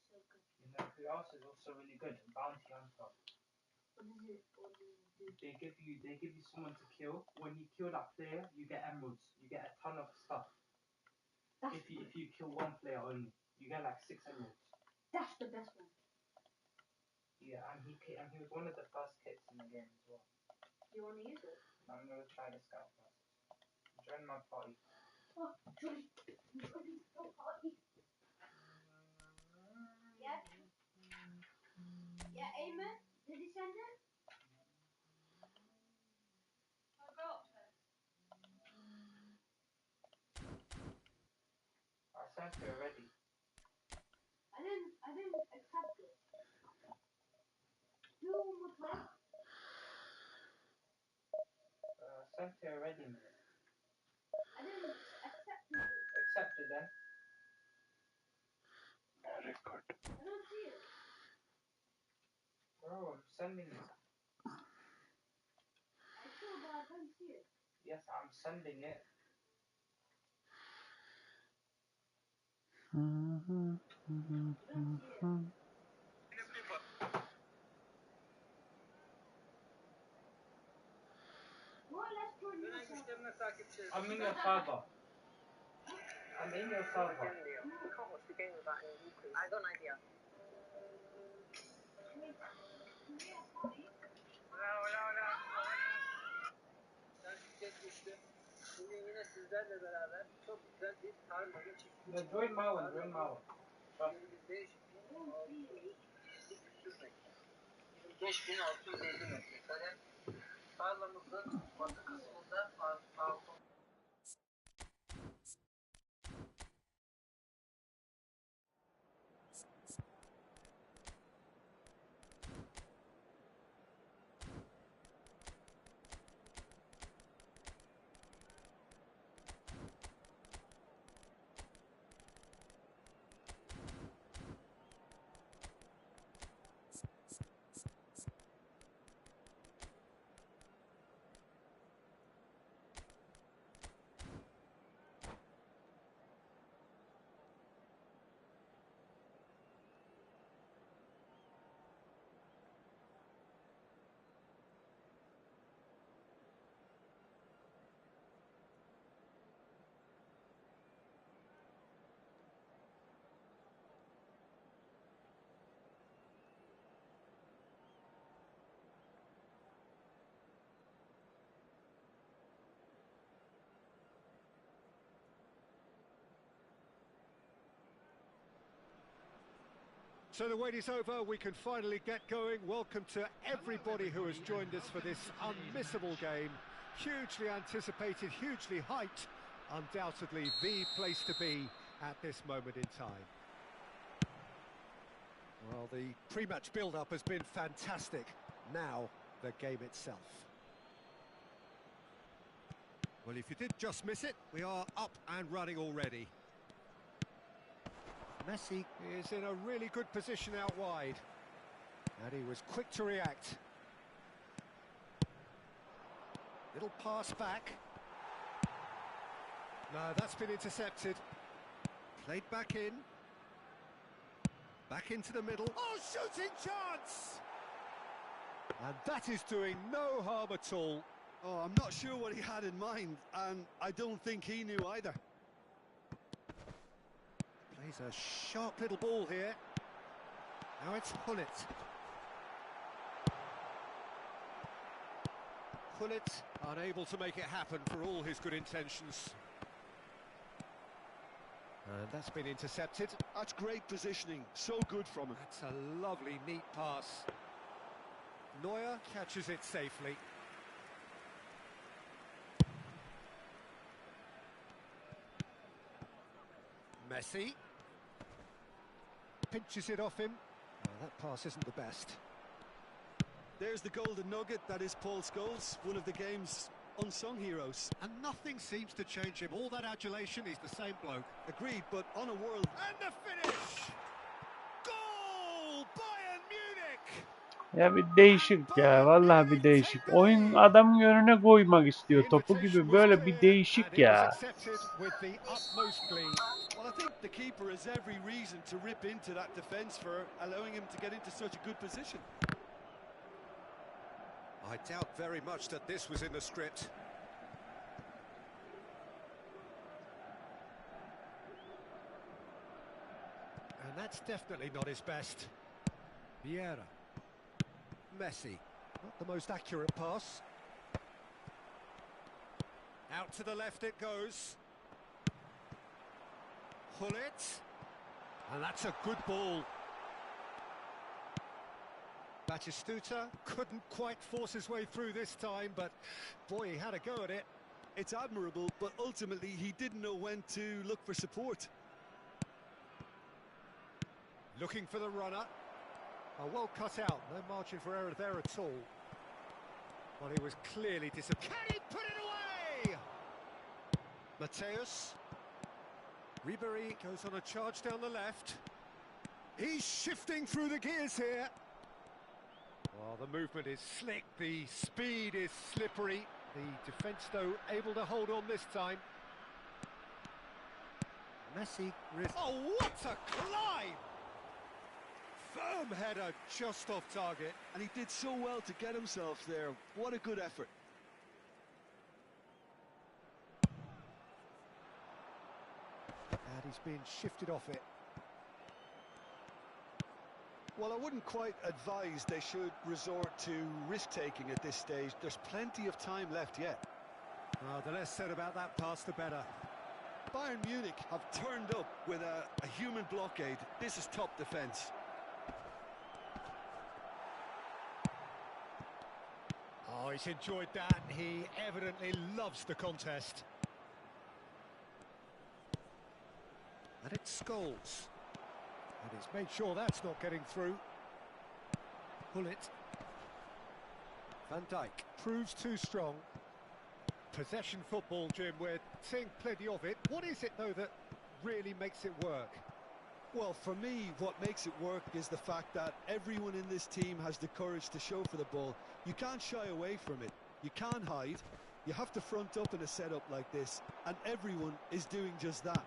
So good. You know who else is also really good? Bounty Hunter. What is it? What does it do? They give you someone to kill. When you kill that player, you get emeralds. You get a ton of stuff. That's If you kill one player only, you get like 6 emeralds. That's the best one. Yeah, and he was one of the first kits in the game as well. Do you want to use it? I'm gonna try this out first. Join my party. Oh, join the party. Yeah. Yeah, Amen. Did he send it? I'll go upstairs. I sent it already. I didn't accept it. Do one more play. I sent it already, man. I didn't accept it. Accept it then. Record. I don't see it. Bro, I'm sending it. I saw, but I don't see it. Yes, I'm sending it. Well, let's join you. I'm in your server. I'm in your server. I got an idea. Ben şirket düştüm. Bugün yine sizlerle beraber çok güzel bir tarih oyunu çektim. Yeah, join my one, join my one. Trust me. 5650 metre kare. tarlamızın batı kısmında balkon. So the wait is over, we can finally get going. Welcome to everybody who has joined us for this unmissable game. Hugely anticipated, hugely hyped, undoubtedly the place to be at this moment in time. Well, the pre-match build-up has been fantastic. Now, the game itself. Well, if you did just miss it, we are up and running already. Messi is in a really good position out wide. And he was quick to react. Little pass back. No, that's been intercepted. Played back in. Back into the middle. Oh, shooting chance! And that is doing no harm at all. Oh, I'm not sure what he had in mind, and I don't think he knew either. Plays a sharp little ball here. Now it's Hullet. Hullet unable to make it happen for all his good intentions. And that's been intercepted. That's great positioning, so good from him. That's a lovely, neat pass. Neuer catches it safely. Messi pinches it off him. Oh, that pass isn't the best. There's the golden nugget, that is Paul Scholes, one of the game's unsung heroes. And nothing seems to change him. All that adulation, he's the same bloke. Agreed, but on a world... And the finish! Goal! Bayern Munich! Ya bir değişik ya. Vallahi bir değişik. Oyun adamın önüne koymak istiyor topu gibi. Böyle bir değişik ya. Well, I think the keeper has every reason to rip into that defence for allowing him to get into such a good position. I doubt very much that this was in the script. And that's definitely not his best. Vieira. Messi. Not the most accurate pass. Out to the left it goes. Hullet. And that's a good ball. Batistuta couldn't quite force his way through this time, but boy, he had a go at it. It's admirable, but ultimately he didn't know when to look for support. Looking for the runner. Oh, well cut out, no margin for error there at all. Well, he was clearly disappointed. Can he put it away? Mateus. Ribéry goes on a charge down the left. He's shifting through the gears here. Well, the movement is slick, the speed is slippery. The defence, though, able to hold on this time. Messi... Oh, what a climb! Firm header just off target. And he did so well to get himself there. What a good effort. And he's been shifted off it. Well, I wouldn't quite advise they should resort to risk-taking at this stage. There's plenty of time left yet. The less said about that pass, the better. Bayern Munich have turned up with a human blockade. This is top defence. Oh, he's enjoyed that. He evidently loves the contest. And it's Scholes. And he's made sure that's not getting through. Pull it. Van Dijk proves too strong. Possession football, Jim, we're seeing plenty of it. What is it, though, that really makes it work? Well, for me, what makes it work is the fact that everyone in this team has the courage to show for the ball. You can't shy away from it. You can't hide. You have to front up in a setup like this, and everyone is doing just that.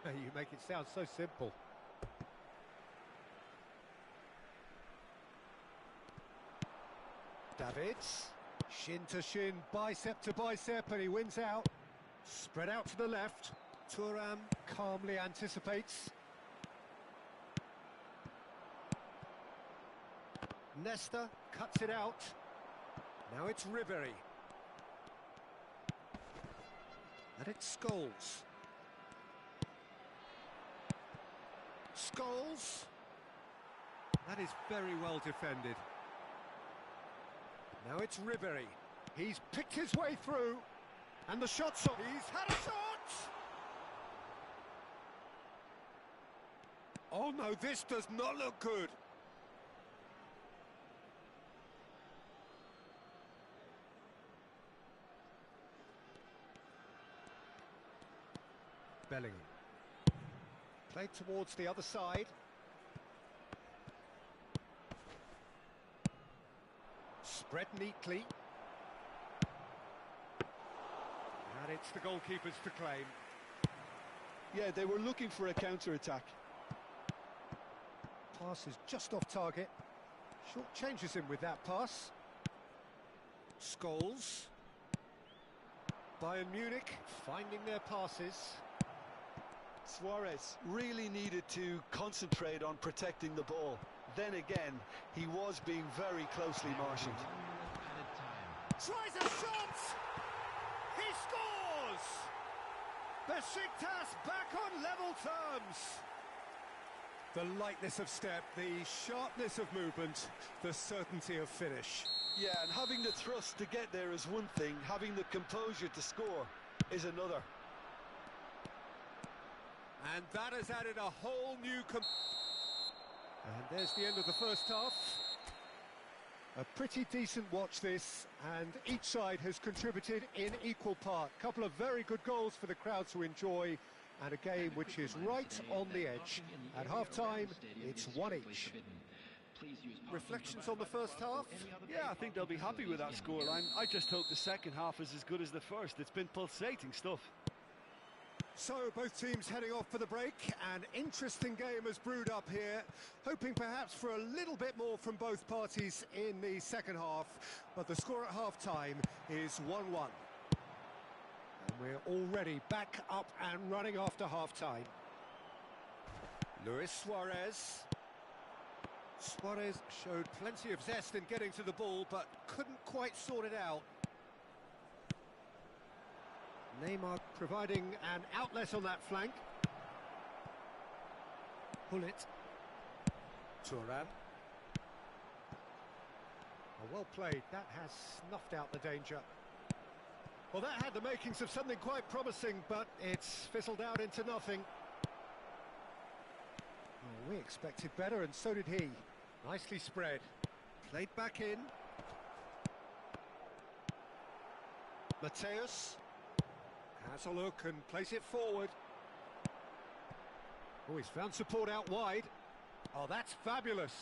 You make it sound so simple. Davids, shin to shin, bicep to bicep, and he wins out. Spread out to the left. Thuram calmly anticipates. Nesta cuts it out. Now it's Ribery. And it's Scholes. Scholes. That is very well defended. Now it's Ribery. He's picked his way through. And the shot's on. He's had a shot! Oh no, this does not look good. Bellingham. Played towards the other side. Spread neatly. And it's the goalkeepers to claim. Yeah, they were looking for a counter-attack. Pass is just off target. Short changes him with that pass. Scholes. Bayern Munich finding their passes. Suarez really needed to concentrate on protecting the ball. Then again, he was being very closely marshalled. Tries a shot! He scores! Besiktas back on level terms. The lightness of step, the sharpness of movement, the certainty of finish. Yeah, and having the thrust to get there is one thing, having the composure to score is another. And that has added a whole new... And there's the end of the first half. A pretty decent watch this, and each side has contributed in equal part. Couple of very good goals for the crowd to enjoy, and a game which is right on the edge. At half-time, it's 1 each. Reflections on the first half? Yeah, I think they'll be happy with that scoreline. I just hope the second half is as good as the first. It's been pulsating stuff. So, both teams heading off for the break. An interesting game has brewed up here, hoping perhaps for a little bit more from both parties in the second half. But the score at half-time is 1-1. And we're already back up and running after half-time. Luis Suarez. Suarez showed plenty of zest in getting to the ball, but couldn't quite sort it out. Neymar providing an outlet on that flank. Pull it. Thuram. Well played. That has snuffed out the danger. Well, that had the makings of something quite promising, but it's fizzled out into nothing. Oh, we expected better, and so did he. Nicely spread. Played back in. Mateus. Has a look and plays it forward. Oh, he's found support out wide. Oh, that's fabulous.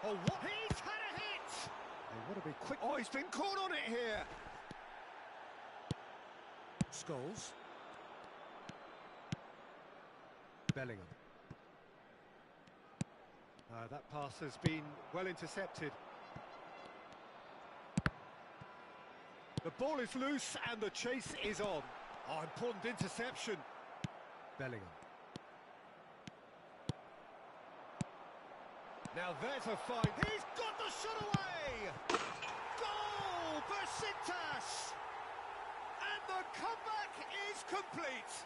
Oh, what? He's had a hit! They want to be quick. Oh, he's been caught on it here. Scholes. Bellingham. That pass has been well intercepted. The ball is loose and the chase is on. Oh, important interception. Bellingham. Now there's a find. He's got the shot away! Goal! Besiktas! And the comeback is complete.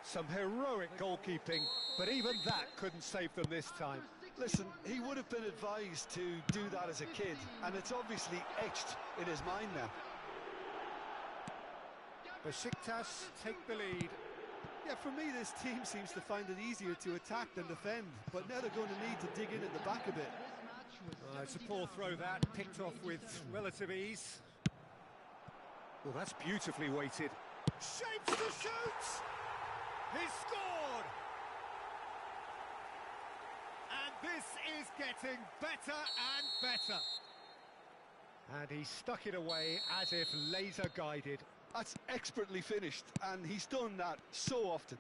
Some heroic goalkeeping, but even that couldn't save them this time. Listen, he would have been advised to do that as a kid, and it's obviously etched in his mind now. Besiktas take the lead. Yeah, for me, this team seems to find it easier to attack than defend, but now they're going to need to dig in at the back a bit. It's a poor throw that, picked off with relative ease. Well, that's beautifully weighted. Shapes to shoot! He's scored! And this is getting better and better. And he stuck it away as if laser guided. That's expertly finished, and he's done that so often.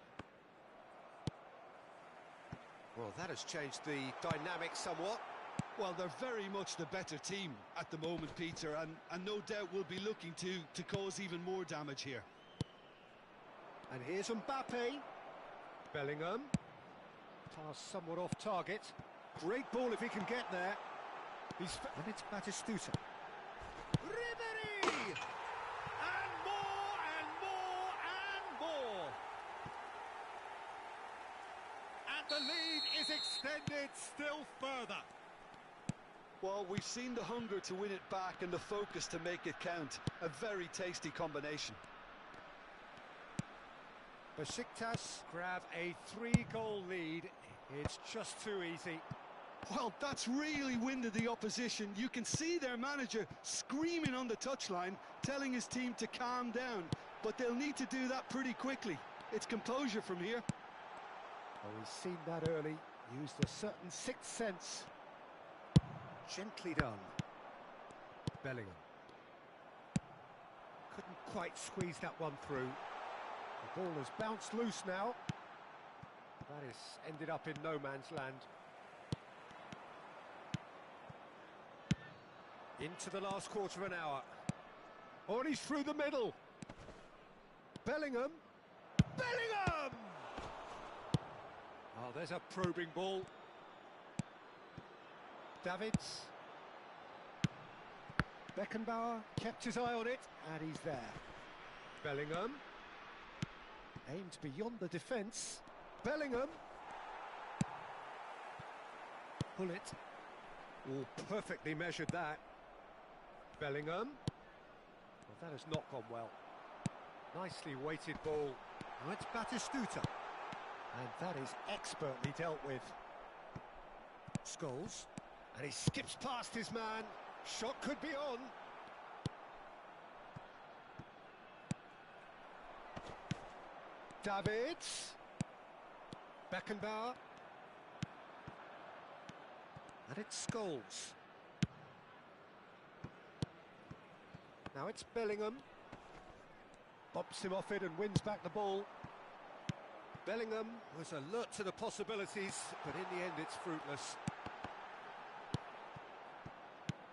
Well, that has changed the dynamic somewhat. Well, they're very much the better team at the moment, Peter, and no doubt will be looking to cause even more damage here. And here's Mbappe. Bellingham. Pass somewhat off target. Great ball if he can get there. And it's Batistuta. Ribery! And more, and more, and more! And the lead is extended still further. Well, we've seen the hunger to win it back and the focus to make it count. A very tasty combination. Besiktas grab a 3-goal lead. It's just too easy. Well, that's really winded the opposition. You can see their manager screaming on the touchline, telling his team to calm down. But they'll need to do that pretty quickly. It's composure from here. Well, we've seen that early. Used a certain sixth sense. Gently done. Bellingham. Couldn't quite squeeze that one through. The ball has bounced loose now. That is ended up in no man's land. Into the last quarter of an hour. Oh, and he's through the middle. Bellingham. Bellingham! Oh, there's a probing ball. Davids. Beckenbauer kept his eye on it, and he's there. Bellingham. Aimed beyond the defence. Bellingham. Pull it. Oh, perfectly measured that. Bellingham. Well, that has not gone well. Nicely weighted ball. Now it's Batistuta. And that is expertly dealt with. Scholes. And he skips past his man. Shot could be on. Davids. Beckenbauer. And it's Scholes. Now it's Bellingham. Bumps him off it and wins back the ball. Bellingham was alert to the possibilities, but in the end it's fruitless.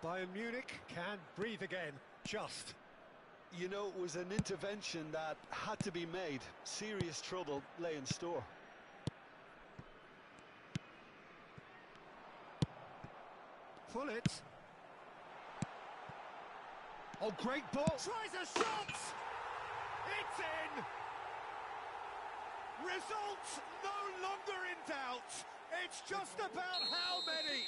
Bayern Munich can breathe again, just. You know, it was an intervention that had to be made. Serious trouble lay in store. Pull it. Oh, great ball. Tries a shot. It's in. Results no longer in doubt. It's just about how many.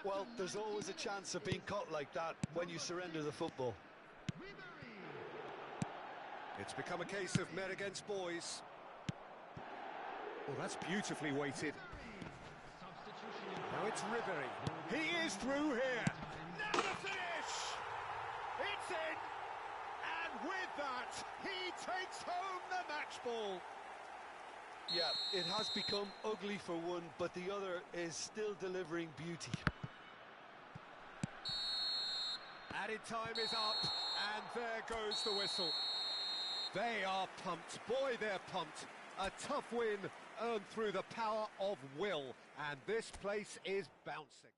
Well, there's always a chance of being caught like that when you surrender the football. It's become a case of men against boys. Oh, that's beautifully weighted. Now it's Ribery. He is through here. Now the finish. It's in. And with that, he takes home the match ball. Yeah, it has become ugly for one, but the other is still delivering beauty. Added time is up, and there goes the whistle. They are pumped. Boy, they're pumped. A tough win earned through the power of will, and this place is bouncing.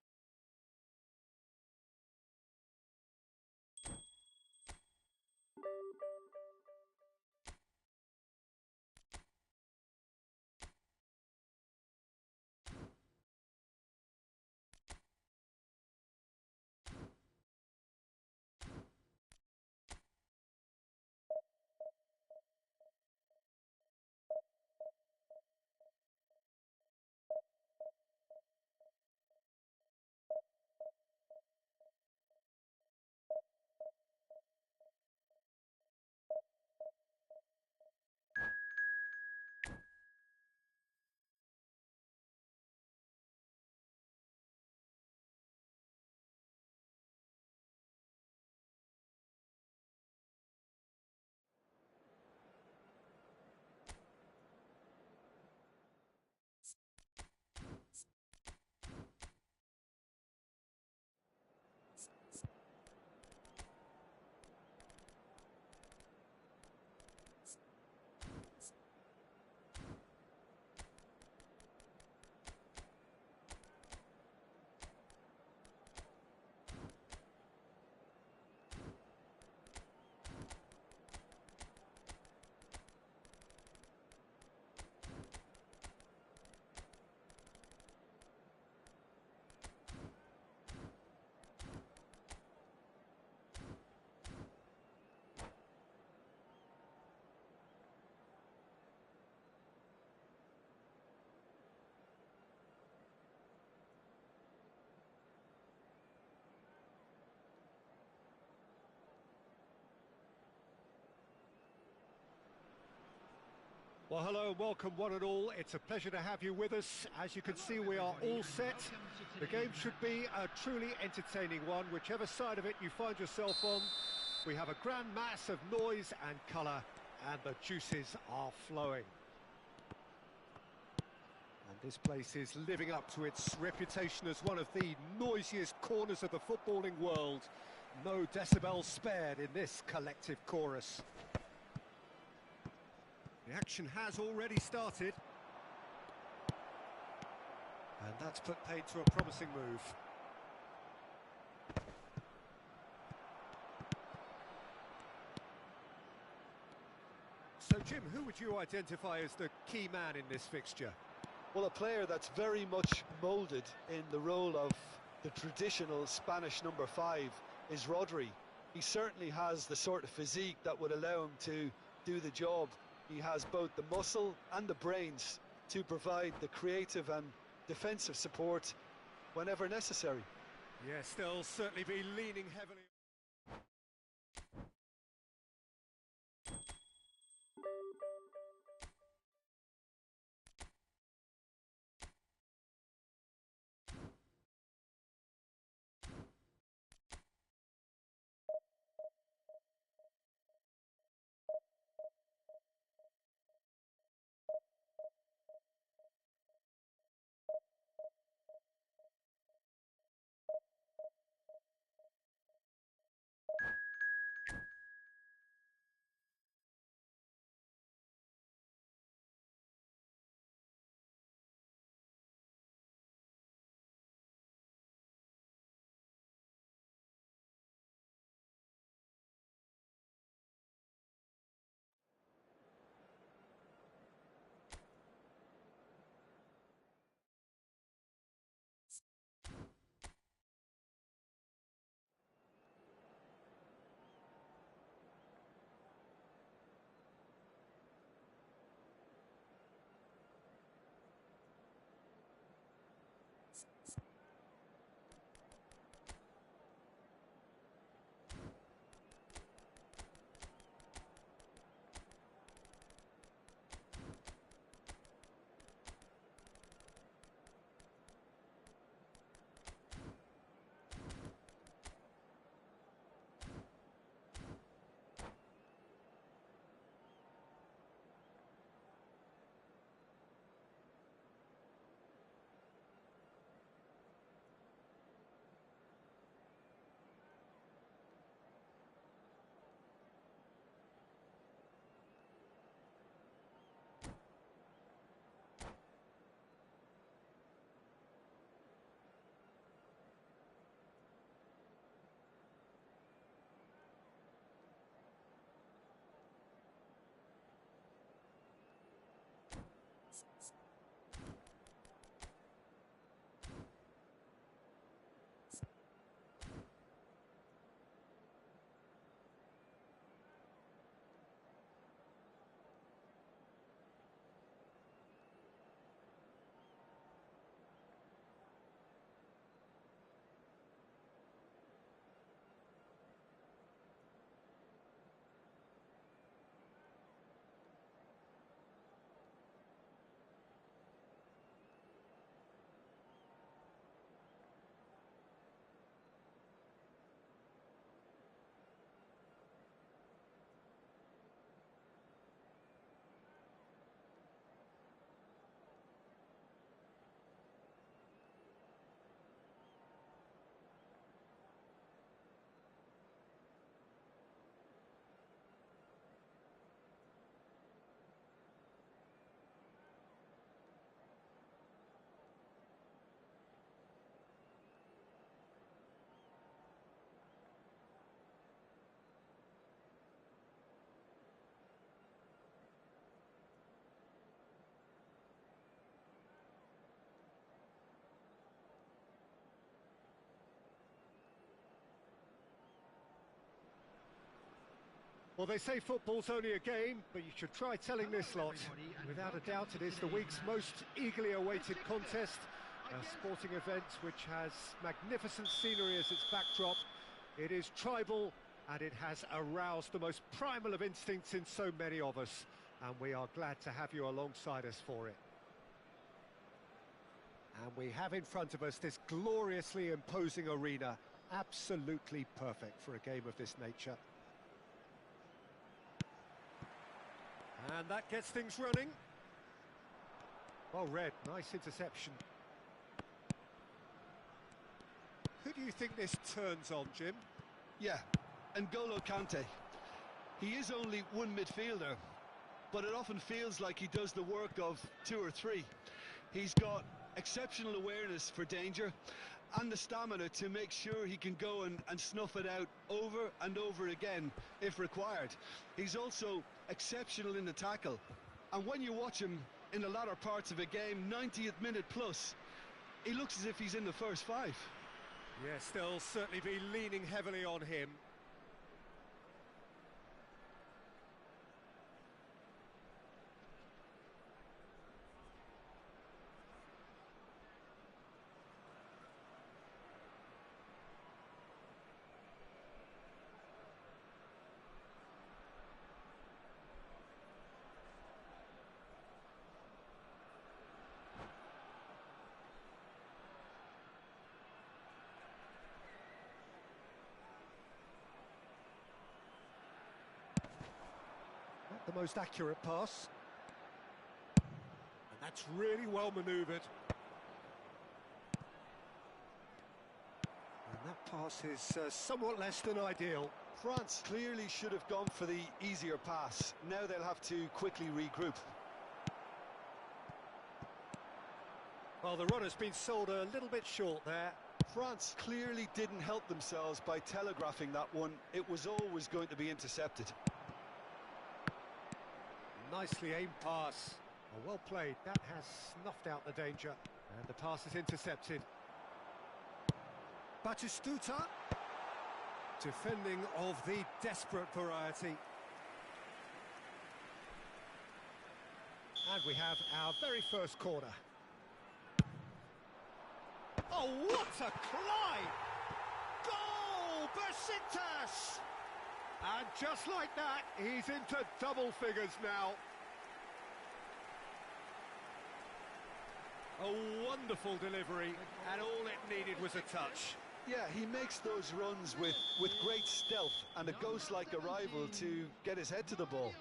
Well, hello and welcome one and all. It's a pleasure to have you with us. As you can see, we are all set. The game should be a truly entertaining one, whichever side of it you find yourself on. We have a grand mass of noise and colour, and the juices are flowing. And this place is living up to its reputation as one of the noisiest corners of the footballing world. No decibels spared in this collective chorus. The action has already started. And that's put paid to a promising move. So, Jim, who would you identify as the key man in this fixture? Well, a player that's very much moulded in the role of the traditional Spanish number 5 is Rodri. He certainly has the sort of physique that would allow him to do the job. He has both the muscle and the brains to provide the creative and defensive support whenever necessary. Yes, they'll certainly be leaning heavily. Well, they say football's only a game, but you should try telling this lot. Without a doubt, it is the week's most eagerly awaited contest, a sporting event which has magnificent scenery as its backdrop. It is tribal, and it has aroused the most primal of instincts in so many of us. And we are glad to have you alongside us for it. And we have in front of us this gloriously imposing arena, absolutely perfect for a game of this nature. And that gets things running. Well read, nice interception. Who do you think this turns on, Jim? Yeah, N'Golo Kante. He is only one midfielder, but it often feels like he does the work of two or three. He's got exceptional awareness for danger and the stamina to make sure he can go and snuff it out over and over again if required. He's also exceptional in the tackle, and when you watch him in the latter parts of a game, 90th minute plus, he looks as if he's in the first five. Yes, they'll certainly be leaning heavily on him. The most accurate pass, and that's really well manoeuvred, and that pass is somewhat less than ideal. France clearly should have gone for the easier pass. Now they'll have to quickly regroup. Well, the run has been sold a little bit short there. France clearly didn't help themselves by telegraphing that one. It was always going to be intercepted. Nicely aimed pass. Well played. That has snuffed out the danger. And the pass is intercepted. Batistuta. Defending of the desperate variety. And we have our very first corner. Oh, what a climb! Goal! Besiktas! And just like that, he's into double figures now. A wonderful delivery, and all it needed was a touch. Yeah, he makes those runs with great stealth and a ghost-like arrival to get his head to the ball.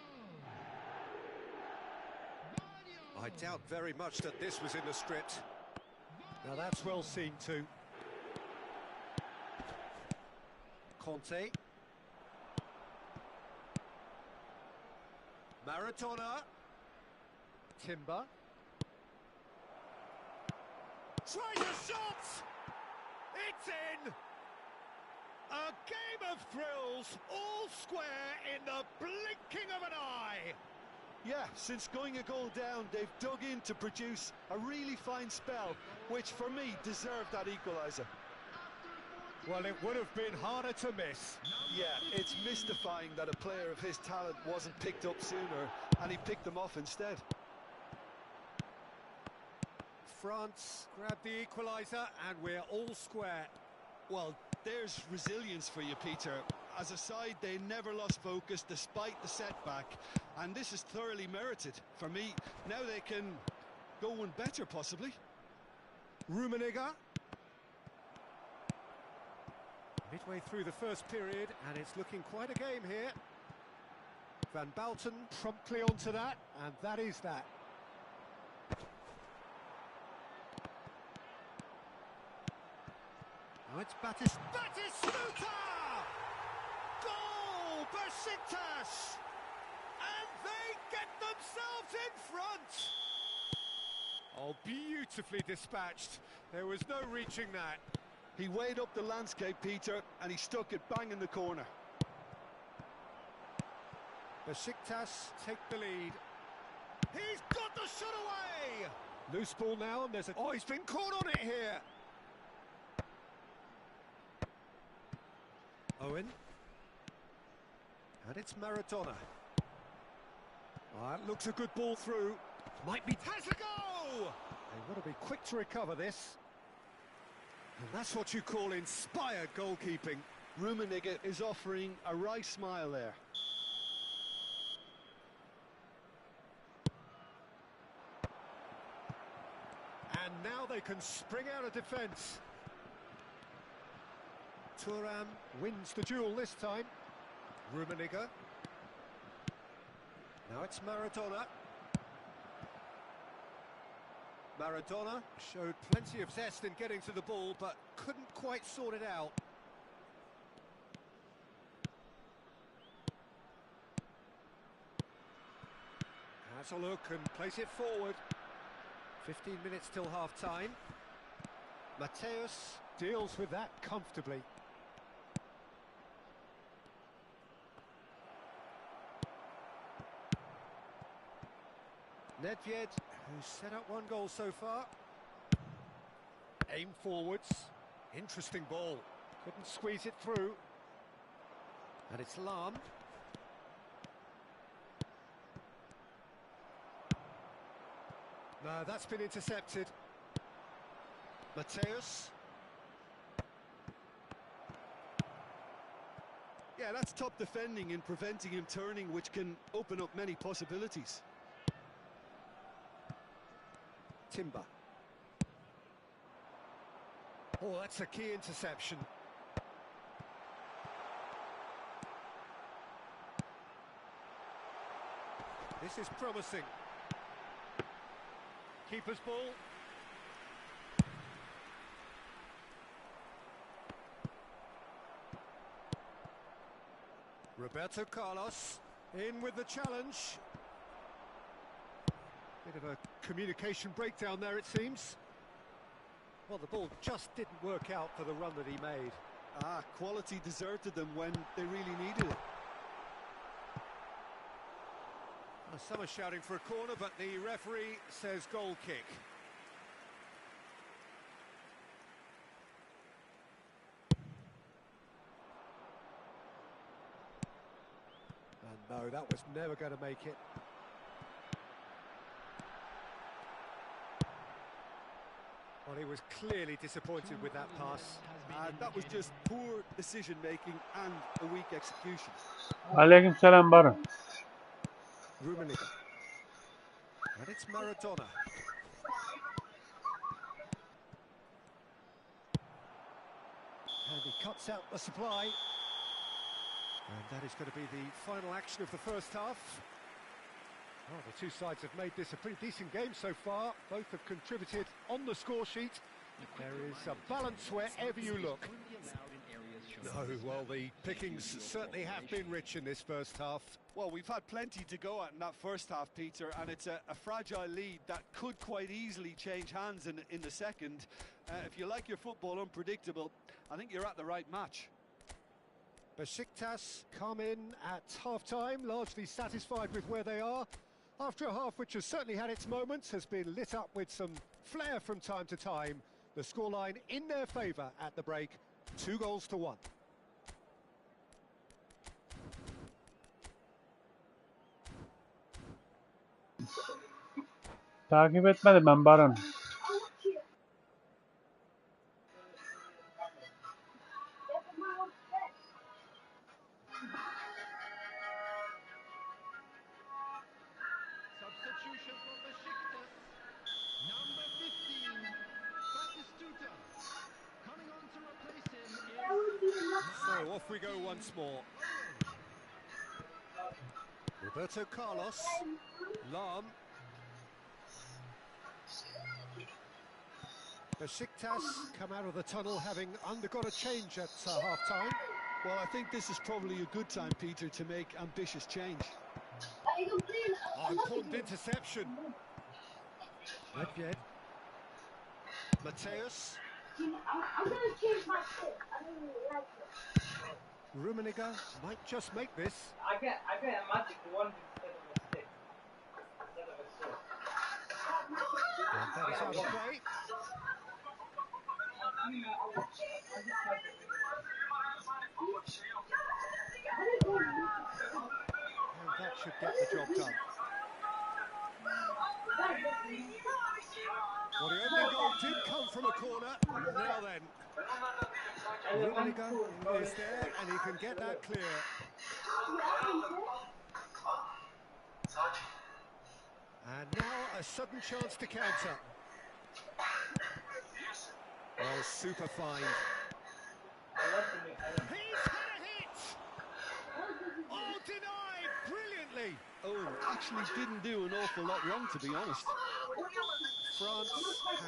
I doubt very much that this was in the script. Now that's well seen too. Conte. Maradona. Timber. Tries a shot! It's in! A game of thrills, all square in the blinking of an eye! Yeah, since going a goal down, they've dug in to produce a really fine spell, which for me deserved that equaliser. Well, it would have been harder to miss. Yeah, it's mystifying that a player of his talent wasn't picked up sooner, and he picked them off instead. France grabbed the equaliser, and we're all square. Well, there's resilience for you, Peter. As a side, they never lost focus despite the setback, and this is thoroughly merited. For me, now they can go one better, possibly. Rummenigge. Midway through the first period, and it's looking quite a game here. Van Balten promptly onto that, and that is that. Now it's Batistuta! Goal! Besiktas! And they get themselves in front! Oh, beautifully dispatched. There was no reaching that. He weighed up the landscape, Peter, and he stuck it bang in the corner. Besiktas take the lead. He's got the shot away! Loose ball now, and there's a... Oh, he's been caught on it here! Owen. And it's Maradona. Oh, that looks a good ball through. Might be... Has a go! They've got to be quick to recover this. And that's what you call inspired goalkeeping. Rummenigge is offering a wry smile there. now they can spring out of defence. Thuram wins the duel this time. Rummenigge. Now it's Maradona. Maradona showed plenty of zest in getting to the ball, but couldn't quite sort it out. Has a look and plays it forward. 15 minutes till half-time. Mateus deals with that comfortably. Nedved, who's set up one goal so far. Aim forwards. Interesting ball. Couldn't squeeze it through. And it's Lahm. No, that's been intercepted. Mateus. Yeah, that's top defending and preventing him turning, which can open up many possibilities. Timber. Oh, that's a key interception. This is promising. Keeper's ball. Roberto Carlos in with the challenge. Bit of a communication breakdown there, it seems. Well, the ball just didn't work out for the run that he made. Quality deserted them when they really needed it. Well, some are shouting for a corner, but the referee says goal kick. And no, that was never going to make it. Well, he was clearly disappointed with that pass. And that was just poor decision-making and a weak execution. Alaikum salam Baran. Rummenigge. And it's Maradona. And he cuts out the supply. And that is going to be the final action of the first half. Well, the two sides have made this a pretty decent game so far. Both have contributed on the score sheet. There is a balance wherever you look. No, well, the pickings certainly have been rich in this first half. Well, we've had plenty to go at in that first half, Peter, and it's a fragile lead that could quite easily change hands in the second. If you like your football unpredictable, I think you're at the right match. Besiktas come in at half-time, largely satisfied with where they are. After a half which has certainly had its moments, has been lit up with some flair from time to time. The scoreline in their favour at the break, 2-1. Takip etmedim ben Baran. Substitution for Besiktas. Number 15, Batistuta. Coming on to replace him is... So off we go once more. Roberto Carlos. Lahm. Besiktas come out of the tunnel having undergone a change at half-time. Well, I think this is probably a good time, Peter, to make ambitious change. Important interception. Nedved. Mateus. I'm going to change my stick. I don't really like it. Rummenigge might just make this. I get a magic wand instead of a stick. Instead of a sword. And that is out of play. And that should get the job done. Well, the opening goal did come from a corner. Now then, Rummenigge is there and he can get that clear. And now a sudden chance to counter. Well, super fine. He's had a hit! Oh, denied brilliantly! Oh, actually didn't do an awful lot wrong, to be honest. France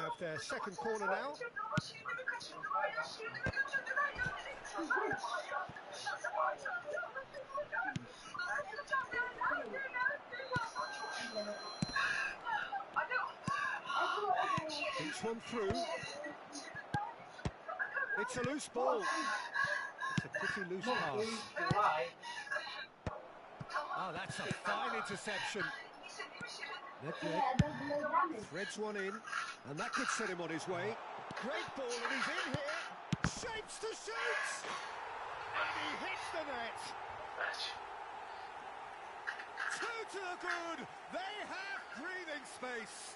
have their second corner now. Beats one through. It's a loose ball. It's a pretty loose pass. Oh, that's a fine interception. Threads one in, and that could set him on his way. Great ball, and he's in here. Shapes to shoot! And he hits the net. 2 to the good. They have breathing space.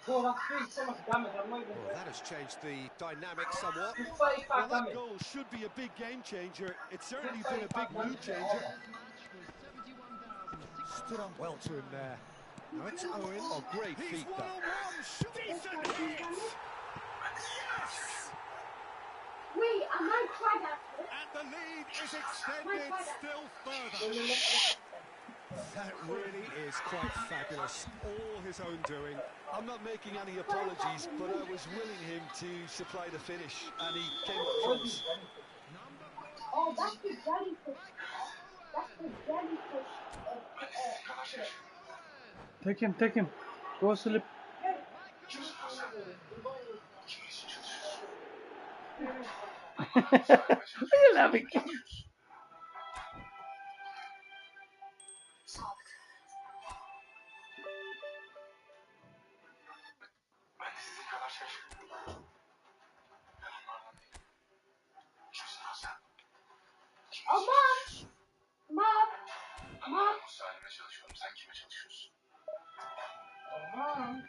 Well, that's doing so much damage. I'm not even. Well, that has changed the dynamic somewhat. Well, that goal should be a big game changer. It's certainly been a big mood changer. Stood up well to him there. Now it's Owen. Oh, great He's feet, one that. on one. Decent hit. Yes. Wait, I might try that. And the lead is extended still further. That really is quite fabulous. All his own doing. I'm not making any apologies, but I was willing him to supply the finish, and he came up close. Oh, that's the jellyfish. That's the jellyfish. Take him. Go slip. Are you laughing? Ben de sizin kadar şaşırdım. Ben onlardan değilim. Kimsin lan sen? Aman! Mark! Ben Mark! namus halime çalışıyorum. Sen kime çalışıyorsun? Aman.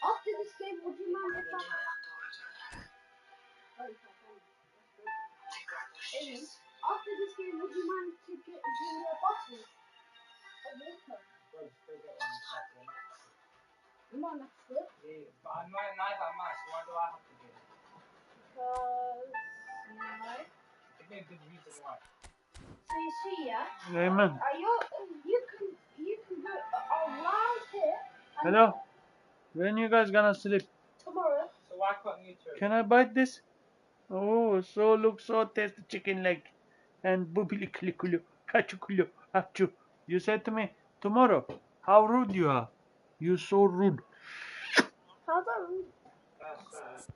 After this game, would you mind if I... Amy, after this game, would you mind to give me a bottle of water? Well, still get one in fact, yeah. Not next week. Yeah, but I'm not neither am I, so why do I have to do it? Because... No. Give me a good reason why. So you see, yeah? Amen. You can go around here. And Hello. When you guys gonna sleep? tomorrow. So why can't you two? Can I bite this? Oh, so look so tasty chicken leg and boobily klikulu kachukulu apchu. You said to me tomorrow. How rude you are. You so rude. How's that rude? That's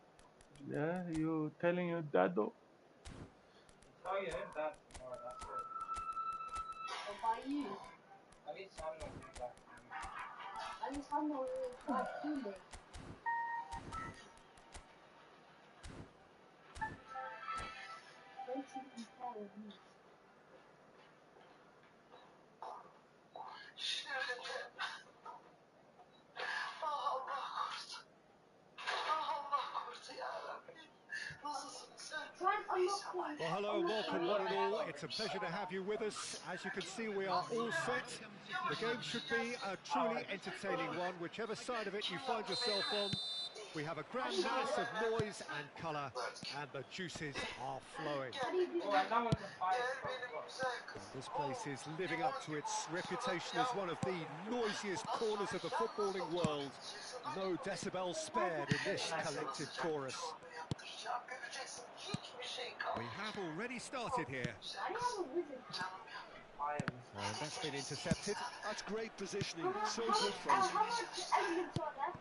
Yeah, you telling your dado. tell you that tomorrow, that's it. Or by you. At least I'm not doing that. At least I'm not really quite feeling. Don't you compare with me. Try and unlock the... Well, hello, welcome one and all. It's a pleasure to have you with us. As you can see, we are all set. The game should be a truly entertaining one, whichever side of it you find yourself on. We have a grand mass of noise and colour, and the juices are flowing. Oh, and that one's a fire. This place is living up to its reputation as one of the noisiest corners of the footballing world. No decibels spared in this collective chorus. We have already started here. I don't have a wizard. And that's been intercepted. That's great positioning, so good How from him. much elements are there?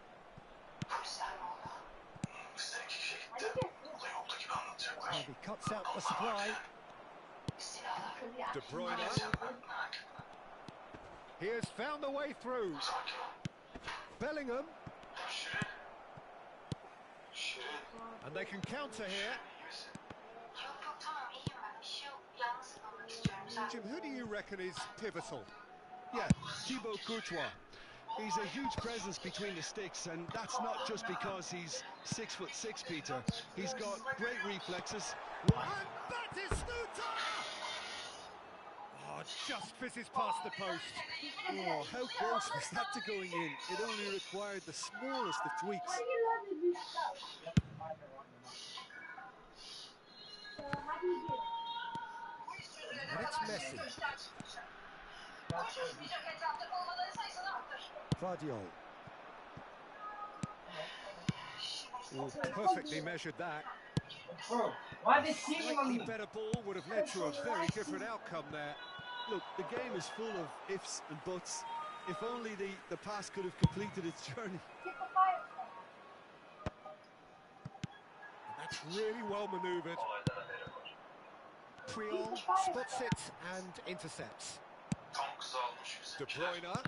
Bizden iki kişi I gitti. didn't get O da yolda gibi anlatacaklar. And he cuts out the supply. De Bruyne. Merak etme. He has found the way through. Sakin ol. Bellingham. Şirin. Şirin. And they can counter here. Jim, who do you reckon is pivotal? Yeah, Thibaut Courtois. He's a huge presence between the sticks, and that's not just because he's 6'6", Peter. He's got great reflexes. And that is Snuta! Oh, just fizzes past the post. Oh, how close was that to going in? It only required the smallest of tweaks. Why do you let it restart? You have to find the right amount. So how do you do it? And it's Messi. That's it. Vardiol. Oh, perfectly measured that. Bro, why they cheating on Slightly me? better ball would have led to a very different outcome there. Look, the game is full of ifs and buts. If only the pass could have completed its journey. That's really well manoeuvred. Priol spots it and intercepts. De Bruyne.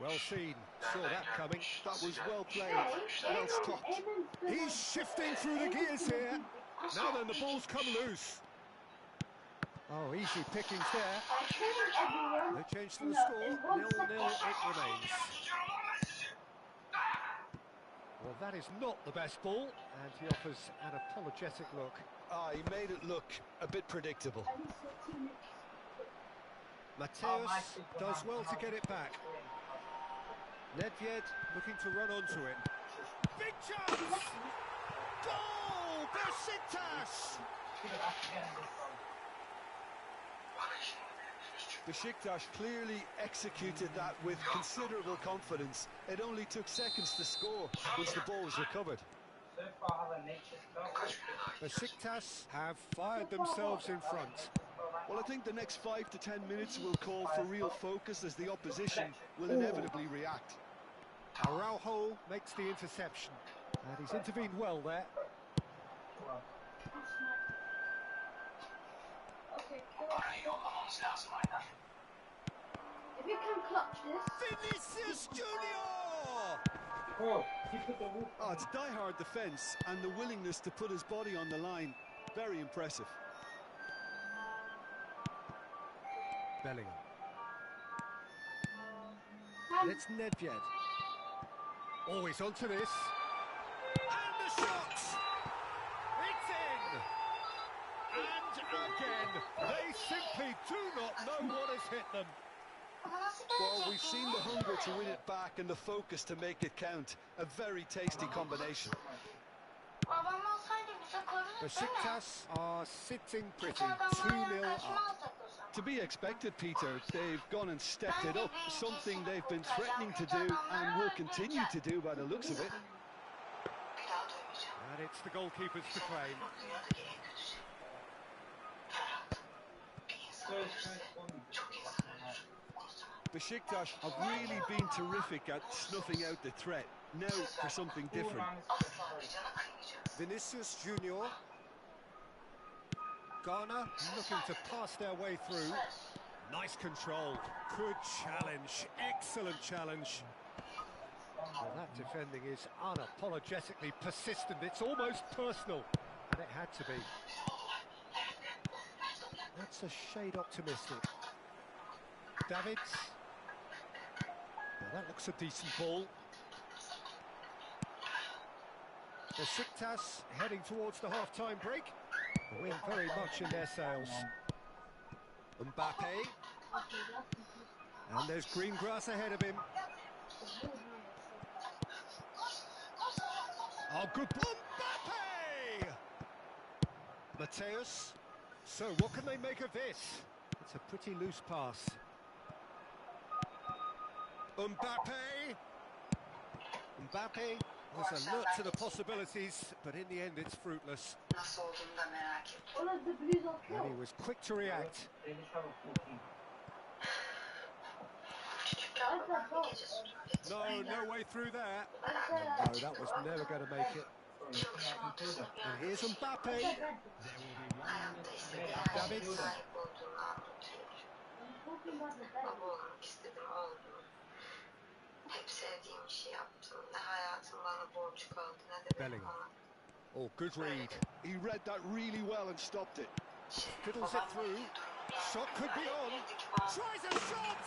Well seen. Saw that coming. That was well played, well stopped. He's shifting through the gears here. Now then, the ball's come loose. Oh, easy pickings there. No change to the score. 0-0 it remains. Well, that is not the best ball, and he offers an apologetic look. Ah, he made it look a bit predictable. Mateus does well to get it back. Nedved looking to run onto it. Big chance! Goal! Besiktas! Besiktas clearly executed that with considerable confidence. It only took seconds to score once the ball was recovered. So far, have a nature stuff. Besiktas have fired themselves in front. Well, I think the next 5 to 10 minutes will call for real focus as the opposition will inevitably react. Araujo makes the interception, and he's intervened well there. Okay, if you can clutch this. Vinicius Junior! Bro, he put the roof. Oh, it's die-hard defence and the willingness to put his body on the line. Very impressive. Bellingham. And it's Nedved. Always onto this. And the shot! It's in! And again, they simply do not know what has hit them. Well, we've seen the hunger to win it back and the focus to make it count. A very tasty combination. Besiktas are sitting pretty, 2-0 up. To be expected, Peter. They've gone and stepped it up, something they've been threatening to do and will continue to do by the looks of it. And it's the goalkeepers to claim. Besiktas have really been terrific at snuffing out the threat. Now for something different. Vinicius Junior. Ghana looking to pass their way through. Nice control. Good challenge. Excellent challenge. Well, that defending is unapologetically persistent. It's almost personal. And it had to be. That's a shade optimistic. Davids. Well, that looks a decent ball. Besiktas heading towards the half-time break. The wind very much in their sails. Mbappe. And there's green grass ahead of him. Oh, good ball. Mbappe! Mateus. So, what can they make of this? It's a pretty loose pass. Mbappe. Mbappe was alert to the possibilities, but in the end it's fruitless. And he was quick to react. They just have a full team. No way through there. No, that was never going to make it. And here's Mbappe. Davids. Bellingham. Oh, good read. He read that really well and stopped it. Fiddles it through. Shot could be on. Tries a shot!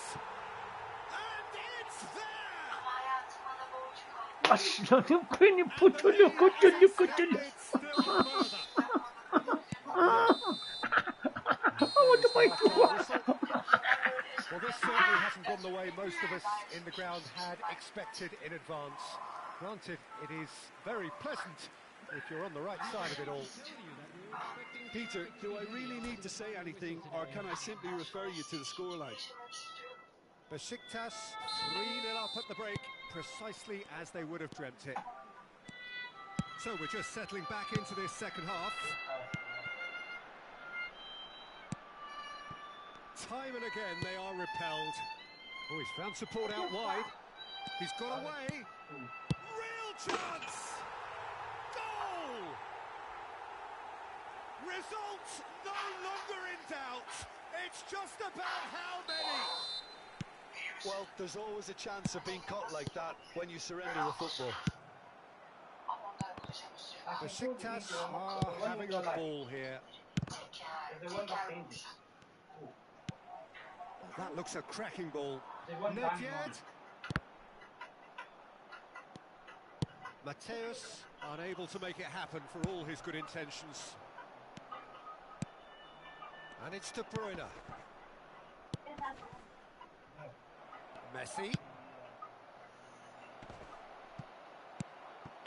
And it's there! Aslanım benim And the putulu lead has kutulu kutulu. extended still further. What There is am I the half-time doing? whistle. Well, this certainly hasn't gone the way most of us in the ground had expected in advance. Granted, it is very pleasant if you're on the right side of it all. Peter, do I really need to say anything, or can I simply refer you to the scoreline? Besiktas 3-0 up at the break, precisely as they would have dreamt it. So we're just settling back into this second half. Time and again they are repelled. Oh, he's found support out wide. He's got away. Real chance! Goal! Result no longer in doubt. It's just about how many. Well, there's always a chance of being caught like that when you surrender a football. Besiktas are having a ball here. That looks a cracking ball. Nedved. Mateus unable to make it happen for all his good intentions. And it's De Bruyne. Messi.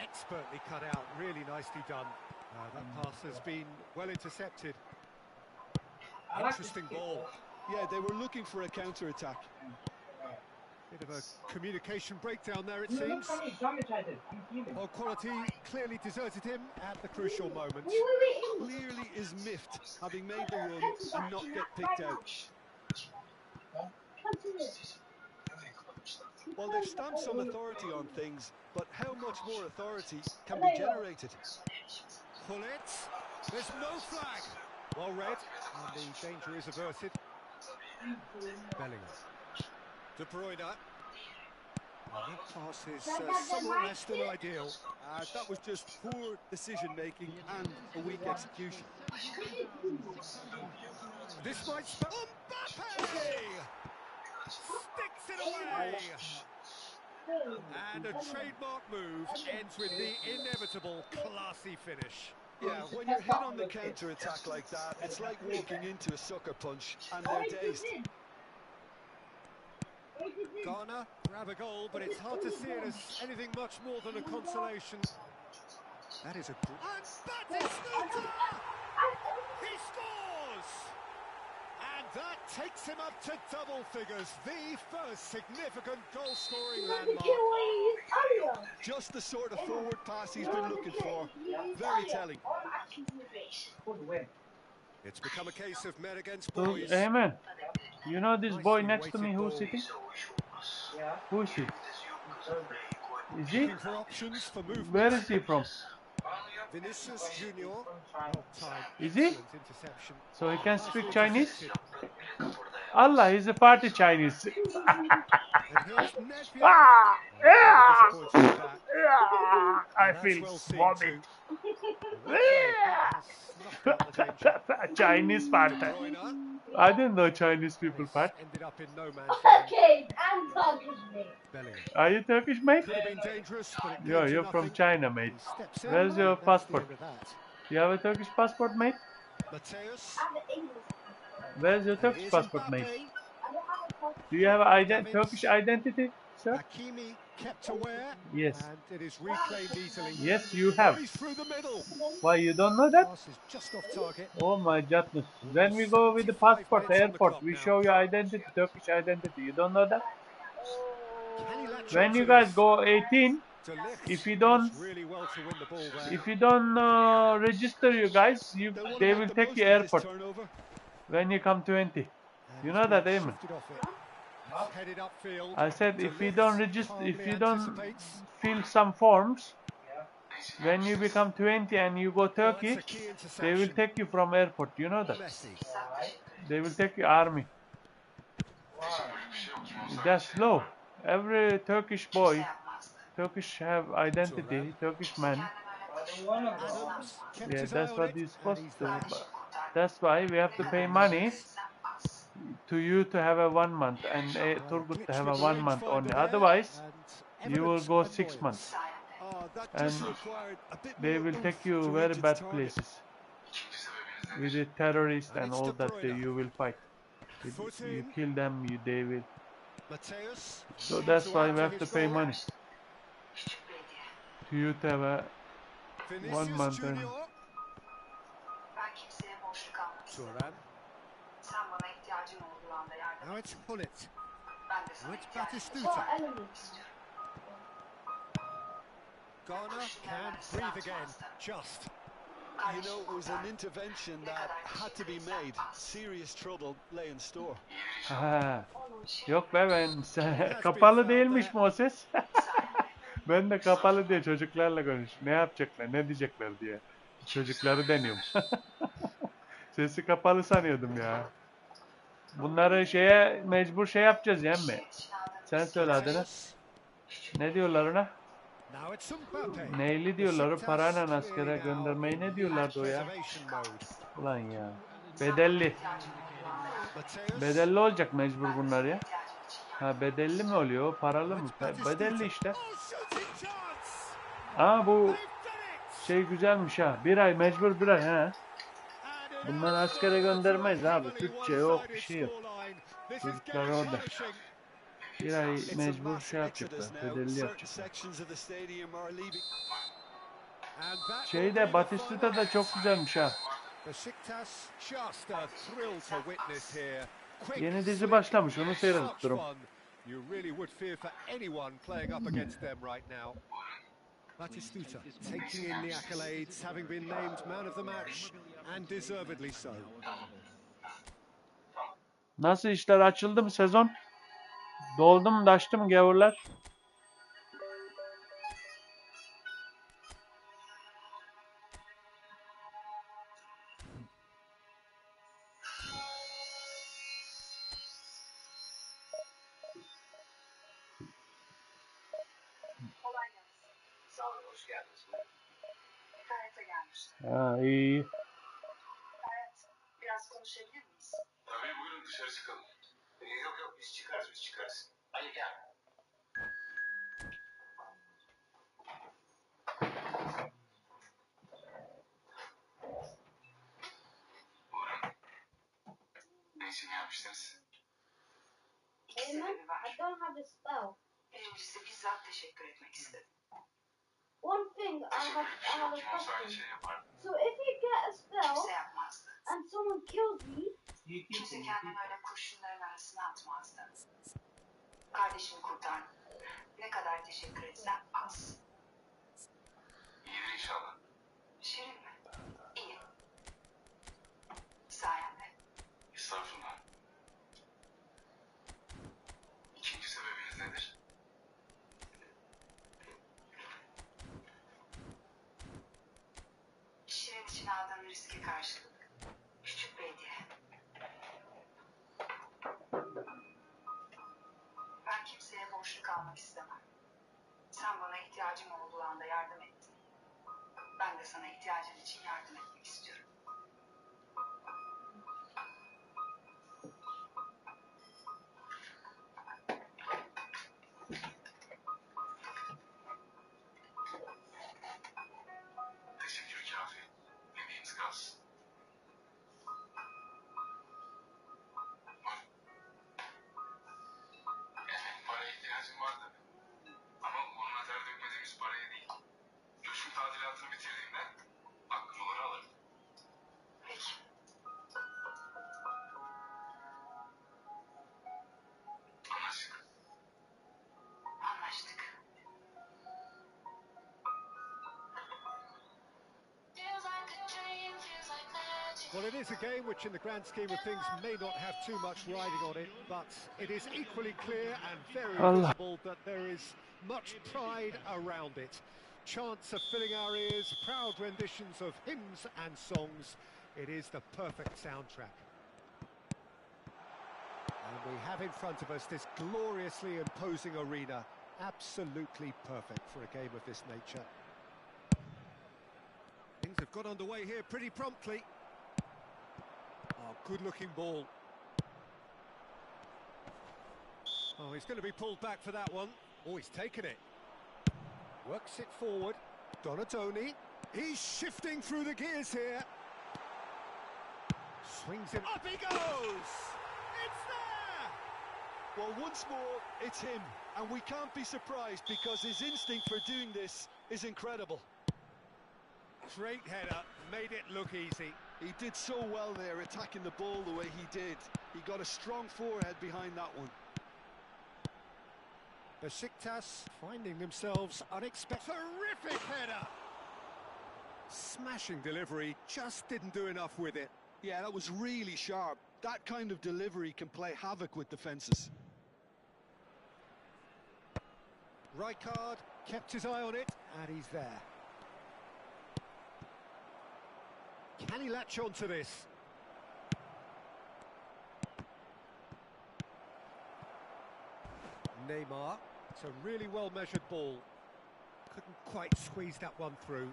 Expertly cut out, really nicely done. That pass has been well intercepted. Interesting ball. Yeah, they were looking for a counter-attack. Bit of a communication breakdown there, it seems. Oh, quality clearly deserted him at the crucial moment. Clearly is miffed, having made the run and not get picked out. Well, they've stamped some authority on things, but how much more authority can be generated? Pull it. There's no flag. Well read, and the danger is averted. Bellingham. De Bruyne. And that pass is somewhat less than ideal. That was just poor decision-making and a weak execution. This might spell... Mbappe! Sticks it away! And a trademark move ends with the inevitable classy finish. Yeah, when you're hit on the counter-attack like that, it's like walking into a sucker punch and they're dazed. Ghana grab a goal, but it's hard to see it as anything much more than a consolation. That is a... And Batistuta! He scores! And that takes him up to double figures, the first significant goal-scoring landmark. Just the sort of forward pass he's been looking for. Very telling. It's become a case of men against boys. Hey man, you know this boy next to me who's sitting? Who is he? Is he? For options for movement. Where is he from? Vinicius Junior. Is he? So he can speak Chinese? Allah, he's a party Chinese. I feel vomit. Chinese party. I didn't know Chinese people part. Ended up in no man's Okay, I'm talking to me. Are you Turkish, mate? Yeah, You're from China, mate. Where's your passport? You have a Turkish passport, mate? Mateus. Where's your Turkish passport, mate? Do you have a Turkish identity, sir? Hakimi kept aware. Yes. And it is reclaimed easily. Yes, you have. Through the middle. Why, you don't know that? Pass is just off target. Oh my goodness. When we go with the passport airport, we show your identity, Turkish identity. You don't know that? When you guys go 18, if you don't register you guys, they will take you airport when you come 20. You know that, Eamon? I said if you don't register, if you don't fill some forms, when you become 20 and you go Turkey, they will take you from airport. You know that? They will take you army. That's low. Every Turkish boy, Turkish have identity, Turkish man. Yeah, that's what you're supposed to do. That's why we have to pay money to you to have a 1 month and Turgut to have a 1 month only. Otherwise, you will go 6 months. And they will take you very bad places. With the terrorists and all that you will fight. You kill them, they will. So that's why we have to pay money. To you to have a 1 month and... Now it's Hullet. Now it's Batistuta. What elements? Ghana can breathe again. Just. You know, it was an intervention that had to be made. Serious trouble lay in store. Yok be ben kapalı değilmiş Moses. Ben de kapalı diye çocuklarla konuş. Ne yapacaklar, ne diyecekler diye. Çocukları deniyorum. Sesi kapalı sanıyordum ya. Bunları mecbur yapacağız ya emmi. Sen söyle adını. Ne diyorlar ona? Neyli diyorlar, parayla askere göndermeyi ne diyorlardı o ya? Ulan ya. Bedelli. Bedelli olacak mecbur bunlar ya. Ha bedelli mi oluyor, paralı mı? Bedelli işte. Aa bu güzelmiş ha. 1 ay mecbur 1 ay ha. Bunları askere göndermeyiz abi. Türkçe yok, bir şey yok. Çocuklar orada. 1 ay mecbur yapacaklar. Bedelli yapacaklar. Batistuta da çok güzelmiş ha. Yeni dizi başlamış, onu seyredip durum. Batistuta taking in the accolades, having been named man of the match, and deservedly so. Nasıl işler, açıldı mı sezon? Doldu mu, taştı mı gavurlar? Ha iyi. Biraz konuşabilir miyiz? Tabii buyurun dışarı çıkalım. Yok biz çıkarız. Hadi gel. Buyurun. Ne için gelmiştiniz? I don't have a spell. Birincisi bizzat teşekkür etmek istedim. One thing I have a question. So if you get a spell and someone kills me, Kimse kendini öyle kurşunların arasına atmazdı. Kardeşimi kurtardın. Ne kadar teşekkür etsen az. İyidir inşallah. Şirin mi? İyi. Sayende. Estağfurullah. İkinci sebebiniz nedir? Şirin için aldığım riski karşılık. Küçük bir hediye. Ben kimseye borçlu kalmak istemem. Sen bana ihtiyacım olduğu anda yardım ettin. Ben de sana ihtiyacın için yardım etmek istiyorum. Teşekkür kafi. Emeğiniz kalsın. Paraya ihtiyacım var tabii. Ama onunla ter dökmediğimiz paraya değil. Köşkün tadilatını bitirdiğimde hakkım olanı alırım. Peki. Anlaştık. Anlaştık. Well, it is a game which in the grand scheme of things may not have too much riding on it, but it is equally clear and very visible that there is much pride around it. Chants are filling our ears, proud renditions of hymns and songs. It is the perfect soundtrack. And we have in front of us this gloriously imposing arena, absolutely perfect for a game of this nature. Things have got underway here pretty promptly. Oh, good-looking ball. Oh, he's going to be pulled back for that one. Oh, he's taken it. Works it forward. Donatoni. He's shifting through the gears here. Swings it. Up he goes! It's there! Well, once more, it's him. And we can't be surprised because his instinct for doing this is incredible. Great header. Made it look easy. He did so well there, attacking the ball the way he did. He got a strong forehead behind that one. Besiktas finding themselves unexpected. Terrific header! Smashing delivery, just didn't do enough with it. Yeah, that was really sharp. That kind of delivery can play havoc with defences. Rijkaard kept his eye on it, and he's there. Can he latch on to this? Neymar. It's a really well-measured ball. Couldn't quite squeeze that one through.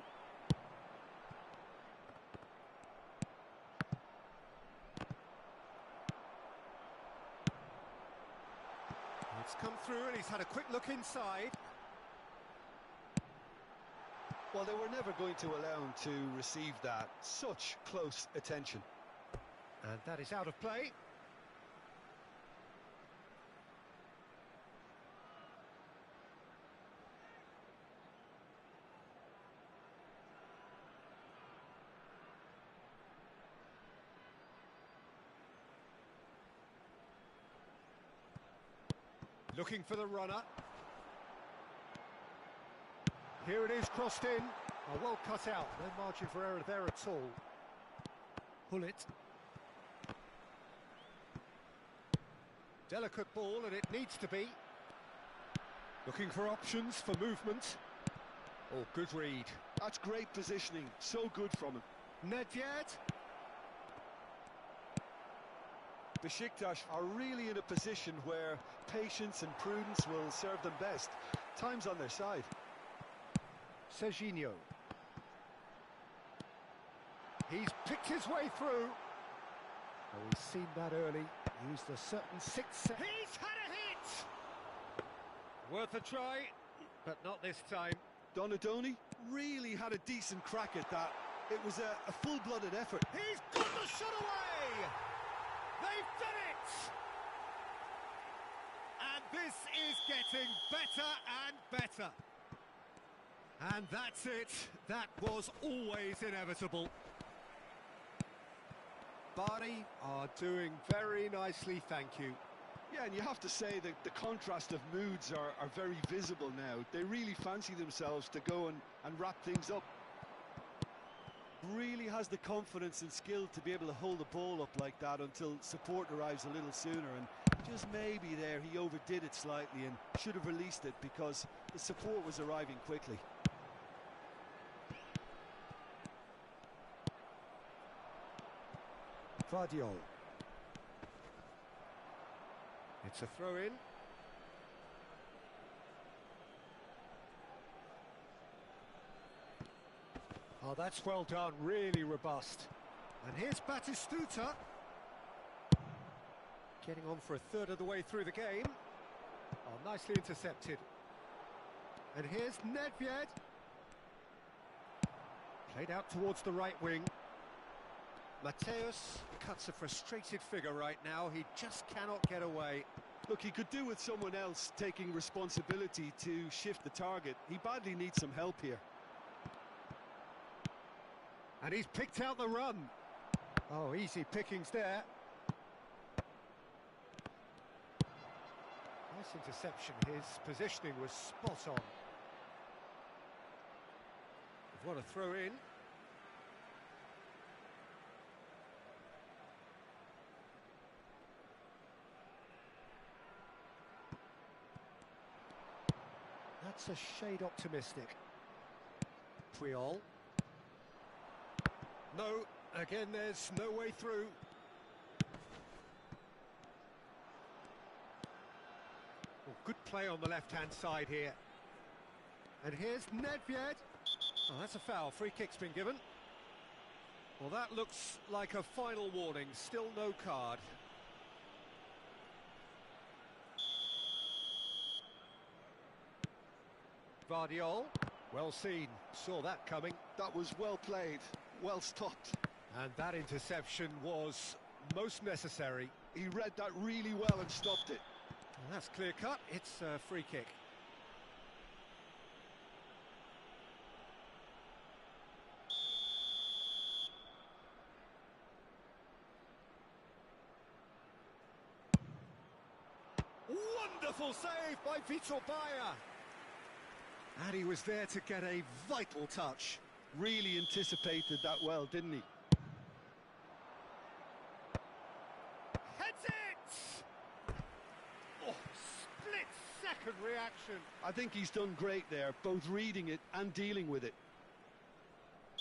It's come through and he's had a quick look inside. Well, they were never going to allow him to receive that. Such close attention. And that is out of play. Looking for the runner. Here it is, crossed in. Oh, well cut out. No margin for error there at all. Hullet. Delicate ball, and it needs to be. Looking for options for movement. Oh, good read. That's great positioning. So good from him. Nedved. Besiktas are really in a position where patience and prudence will serve them best. Time's on their side. Serginho. He's picked his way through. Oh, he's seen that early. Used a certain sixth. He's had a hit! Worth a try, but not this time. Donadoni really had a decent crack at that. It was a full-blooded effort. He's got the shot away! They've done it! And this is getting better and better. And that's it. That was always inevitable. Bari are doing very nicely, thank you. Yeah, and you have to say that the contrast of moods are very visible now. They really fancy themselves to go and wrap things up. Really has the confidence and skill to be able to hold the ball up like that until support arrives a little sooner, and just maybe there he overdid it slightly and should have released it because the support was arriving quickly. Vardiol. It's a throw-in. Oh, that's well done, really robust. And here's Batistuta. Getting on for a third of the way through the game. Oh, nicely intercepted. And here's Nedved. Played out towards the right wing. Mateus cuts a frustrated figure right now. He just cannot get away. Look, he could do with someone else taking responsibility to shift the target. He badly needs some help here. And he's picked out the run. Oh, easy pickings there. Nice interception. His positioning was spot on. What a throw in. That's a shade optimistic. Puyol. No, again there's no way through. Well, good play on the left-hand side here. And here's Nedved. Oh, that's a foul. Free kick's been given. Well, that looks like a final warning. Still no card. Vardiol, well seen, saw that coming. That was well played, well stopped. And that interception was most necessary. He read that really well and stopped it. And that's clear cut, it's a free kick. Wonderful save by Vitor Bayer. And he was there to get a vital touch. Really anticipated that well, didn't he? Heads it! Oh, split-second reaction. I think he's done great there, both reading it and dealing with it.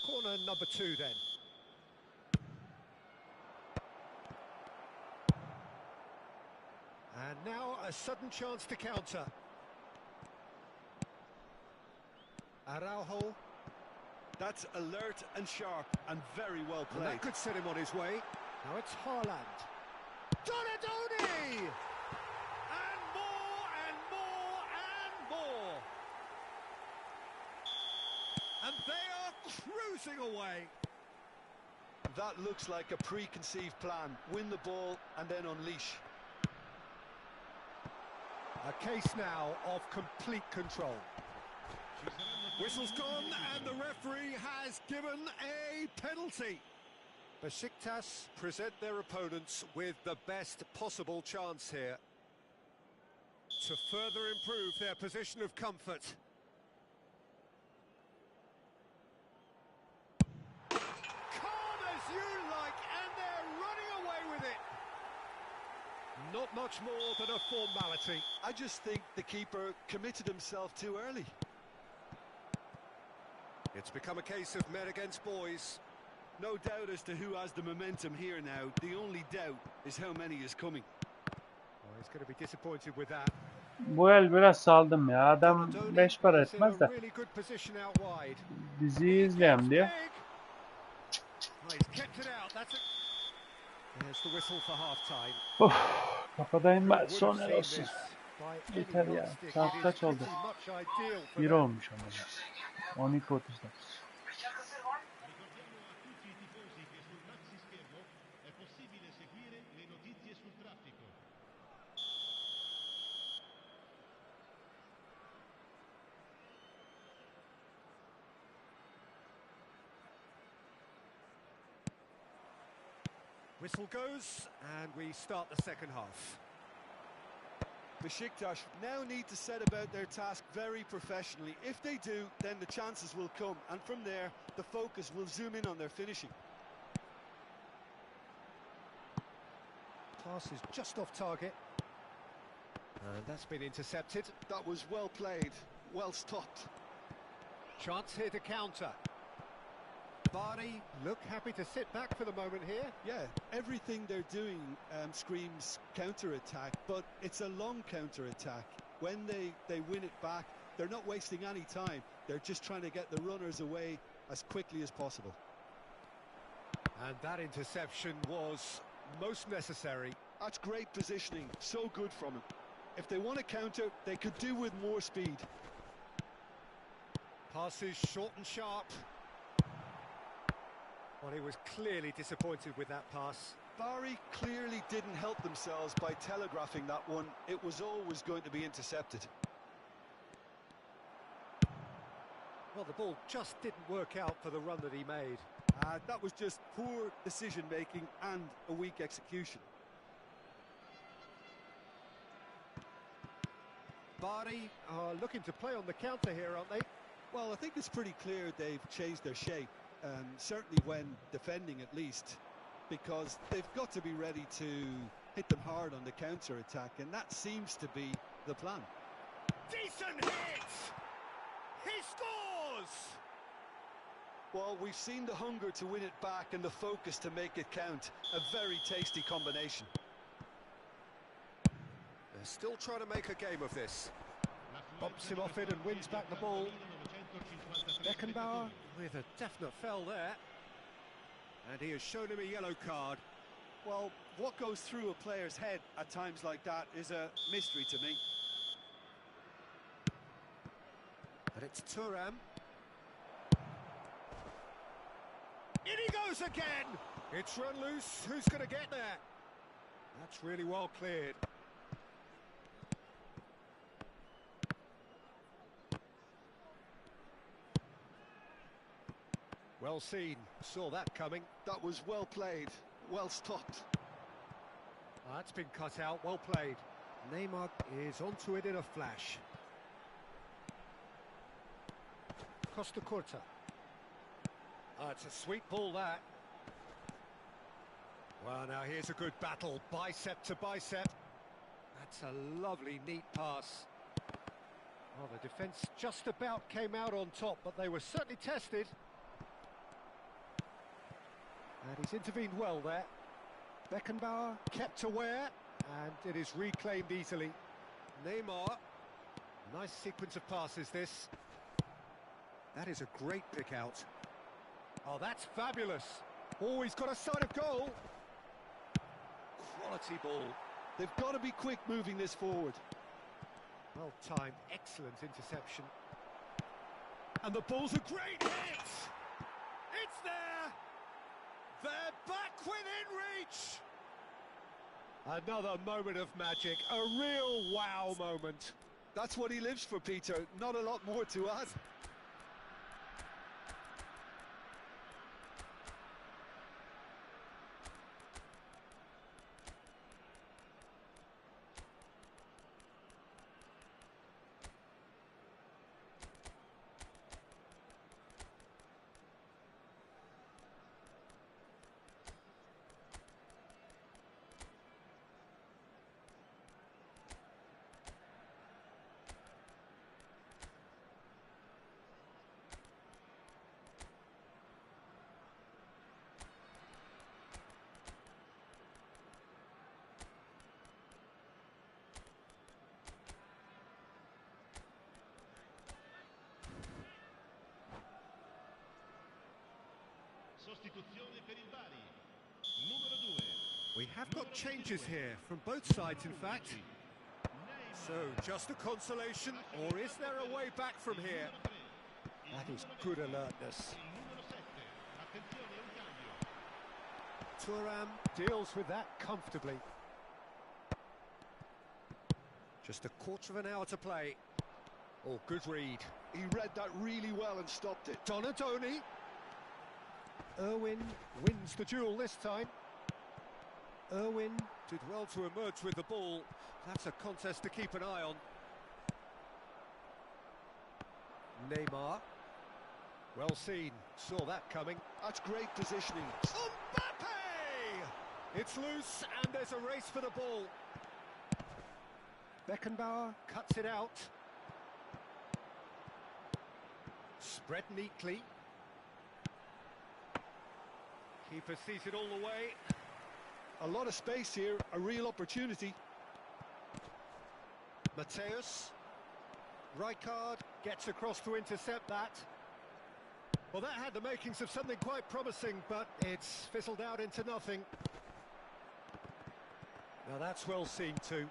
Corner number 2 then. And now a sudden chance to counter. Araujo. That's alert and sharp and very well And played. that could set him on his way. Now it's Haaland. Donadoni! And more and more and more. And they are cruising away. That looks like a preconceived plan. Win the ball and then unleash. A case now of complete control. Whistle's gone and the referee has given a penalty. Besiktas present their opponents with the best possible chance here to further improve their position of comfort. Calm as you like, and they're running away with it. Not much more than a formality. I just think the keeper committed himself too early. It's become a case of men against boys. No doubt as to who has the momentum here now. The only doubt is how many is coming. Oh, he's going to be disappointed with that. Bu el biraz saldım ya. Adam Donadoni 5 para is in etmez a de. really good position out wide. Diziyi izleyelim diye. Oh, he's kept it out. That's it. There's the whistle for half-time. Of, kafadayım ben. Would have Son el seen olsun. this by any Yeter ya. yardstick. It Saat is kaç oldu? pretty much ideal for 1 them. olmuş ama ya. 12.30'da. Ricordiamo a tutti i tifosi che sul maxi schermo è possibile seguire le notizie sul traffico. Whistle goes, and we start the second half. Besiktas now need to set about their task very professionally. If they do, then the chances will come, and from there, the focus will zoom in on their finishing. Pass is just off target. And that's been intercepted. That was well played, well stopped. Chance here to counter. Bari look happy to sit back for the moment here. Yeah, everything they're doing screams counter-attack, but it's a long counter-attack. When they win it back, they're not wasting any time. They're just trying to get the runners away as quickly as possible. And that interception was most necessary. That's great positioning, so good from him. If they want to counter, they could do with more speed. Passes short and sharp. Well, he was clearly disappointed with that pass. Bari clearly didn't help themselves by telegraphing that one. It was always going to be intercepted. Well, the ball just didn't work out for the run that he made. That was just poor decision-making and a weak execution. Bari are looking to play on the counter here, aren't they? Well, I think it's pretty clear they've changed their shape. Certainly when defending at least, because they've got to be ready to hit them hard on the counter-attack, and that seems to be the plan. Decent hit! He scores! Well, we've seen the hunger to win it back and the focus to make it count. A very tasty combination. They're still trying to make a game of this. Bumps him off it and wins back the ball. Beckenbauer with a definite foul there. And he has shown him a yellow card. Well, what goes through a player's head at times like that is a mystery to me. And it's Thuram. In he goes again! It's run loose. Who's going to get there? That's really well cleared. Well seen. Saw that coming. That was well played, well stopped. That's been cut out. Well played. Neymar is onto it in a flash. Costa Curta. It's a sweet ball, that. Well, now here's a good battle, bicep to bicep. That's a lovely, neat pass. Oh, the defence just about came out on top, but they were certainly tested. And he's intervened well there. Beckenbauer kept aware, and it is reclaimed easily. Neymar. Nice sequence of passes, this. That is a great pick out. Oh, that's fabulous. Oh, he's got a sight of goal. Quality ball. They've got to be quick moving this forward. Well timed, excellent interception. And the ball's a great hit! It's there! They're back within reach! Another moment of magic, a real wow moment. That's what he lives for, Peter. Not a lot more to add. Sostituzione per il Bari. Numero 2. We have got changes here, from both sides in fact. So, just a consolation, or is there a way back from here? That is good alertness. Thuram deals with that comfortably. Just a quarter of an hour to play. Oh, good read. He read that really well and stopped it. Donadoni. Irwin wins the duel this time. Irwin did well to emerge with the ball. That's a contest to keep an eye on. Neymar. Well seen. Saw that coming. That's great positioning. Mbappe! It's loose and there's a race for the ball. Beckenbauer cuts it out. Spread neatly. Keeper sees it all the way. A lot of space here, a real opportunity. Mateus. Rijkaard gets across to intercept that. Well, that had the makings of something quite promising, but it's fizzled out into nothing. Now that's well seen too.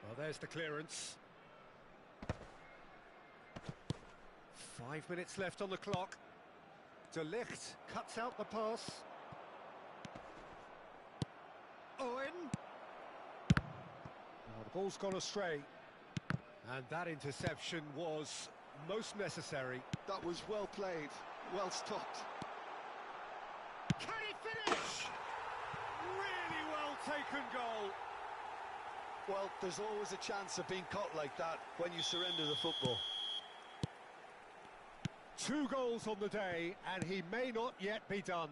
Well, there's the clearance. 5 minutes left on the clock. De Ligt cuts out the pass. Owen. Now the ball's gone astray. And that interception was most necessary. That was well played, well stopped. Can he finish? Really well taken goal. Well, there's always a chance of being caught like that when you surrender the football. 2 goals on the day, and he may not yet be done.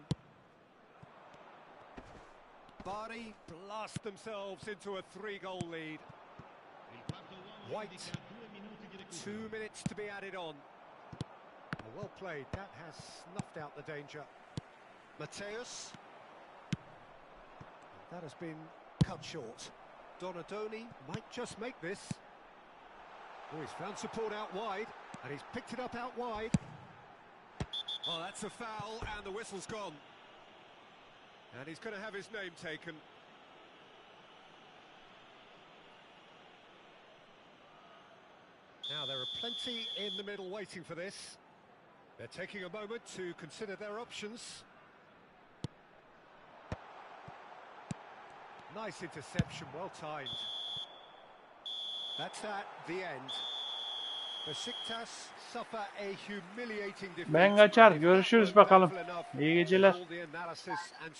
Bari blast themselves into a 3-goal lead. White, 2 minutes to be added on. Well played, that has snuffed out the danger. Mateus. That has been cut short. Donadoni might just make this. Oh, he's found support out wide, and he's picked it up out wide. Oh, that's a foul, and the whistle's gone. And he's going to have his name taken. Now there are plenty in the middle waiting for this. They're taking a moment to consider their options. Nice interception, well timed. That's at the end. Besiktas suffer a humiliating defeat. Ben kaçar. If that Görüşürüz weren't bakalım. painful enough, İyi geceler. all the analysis and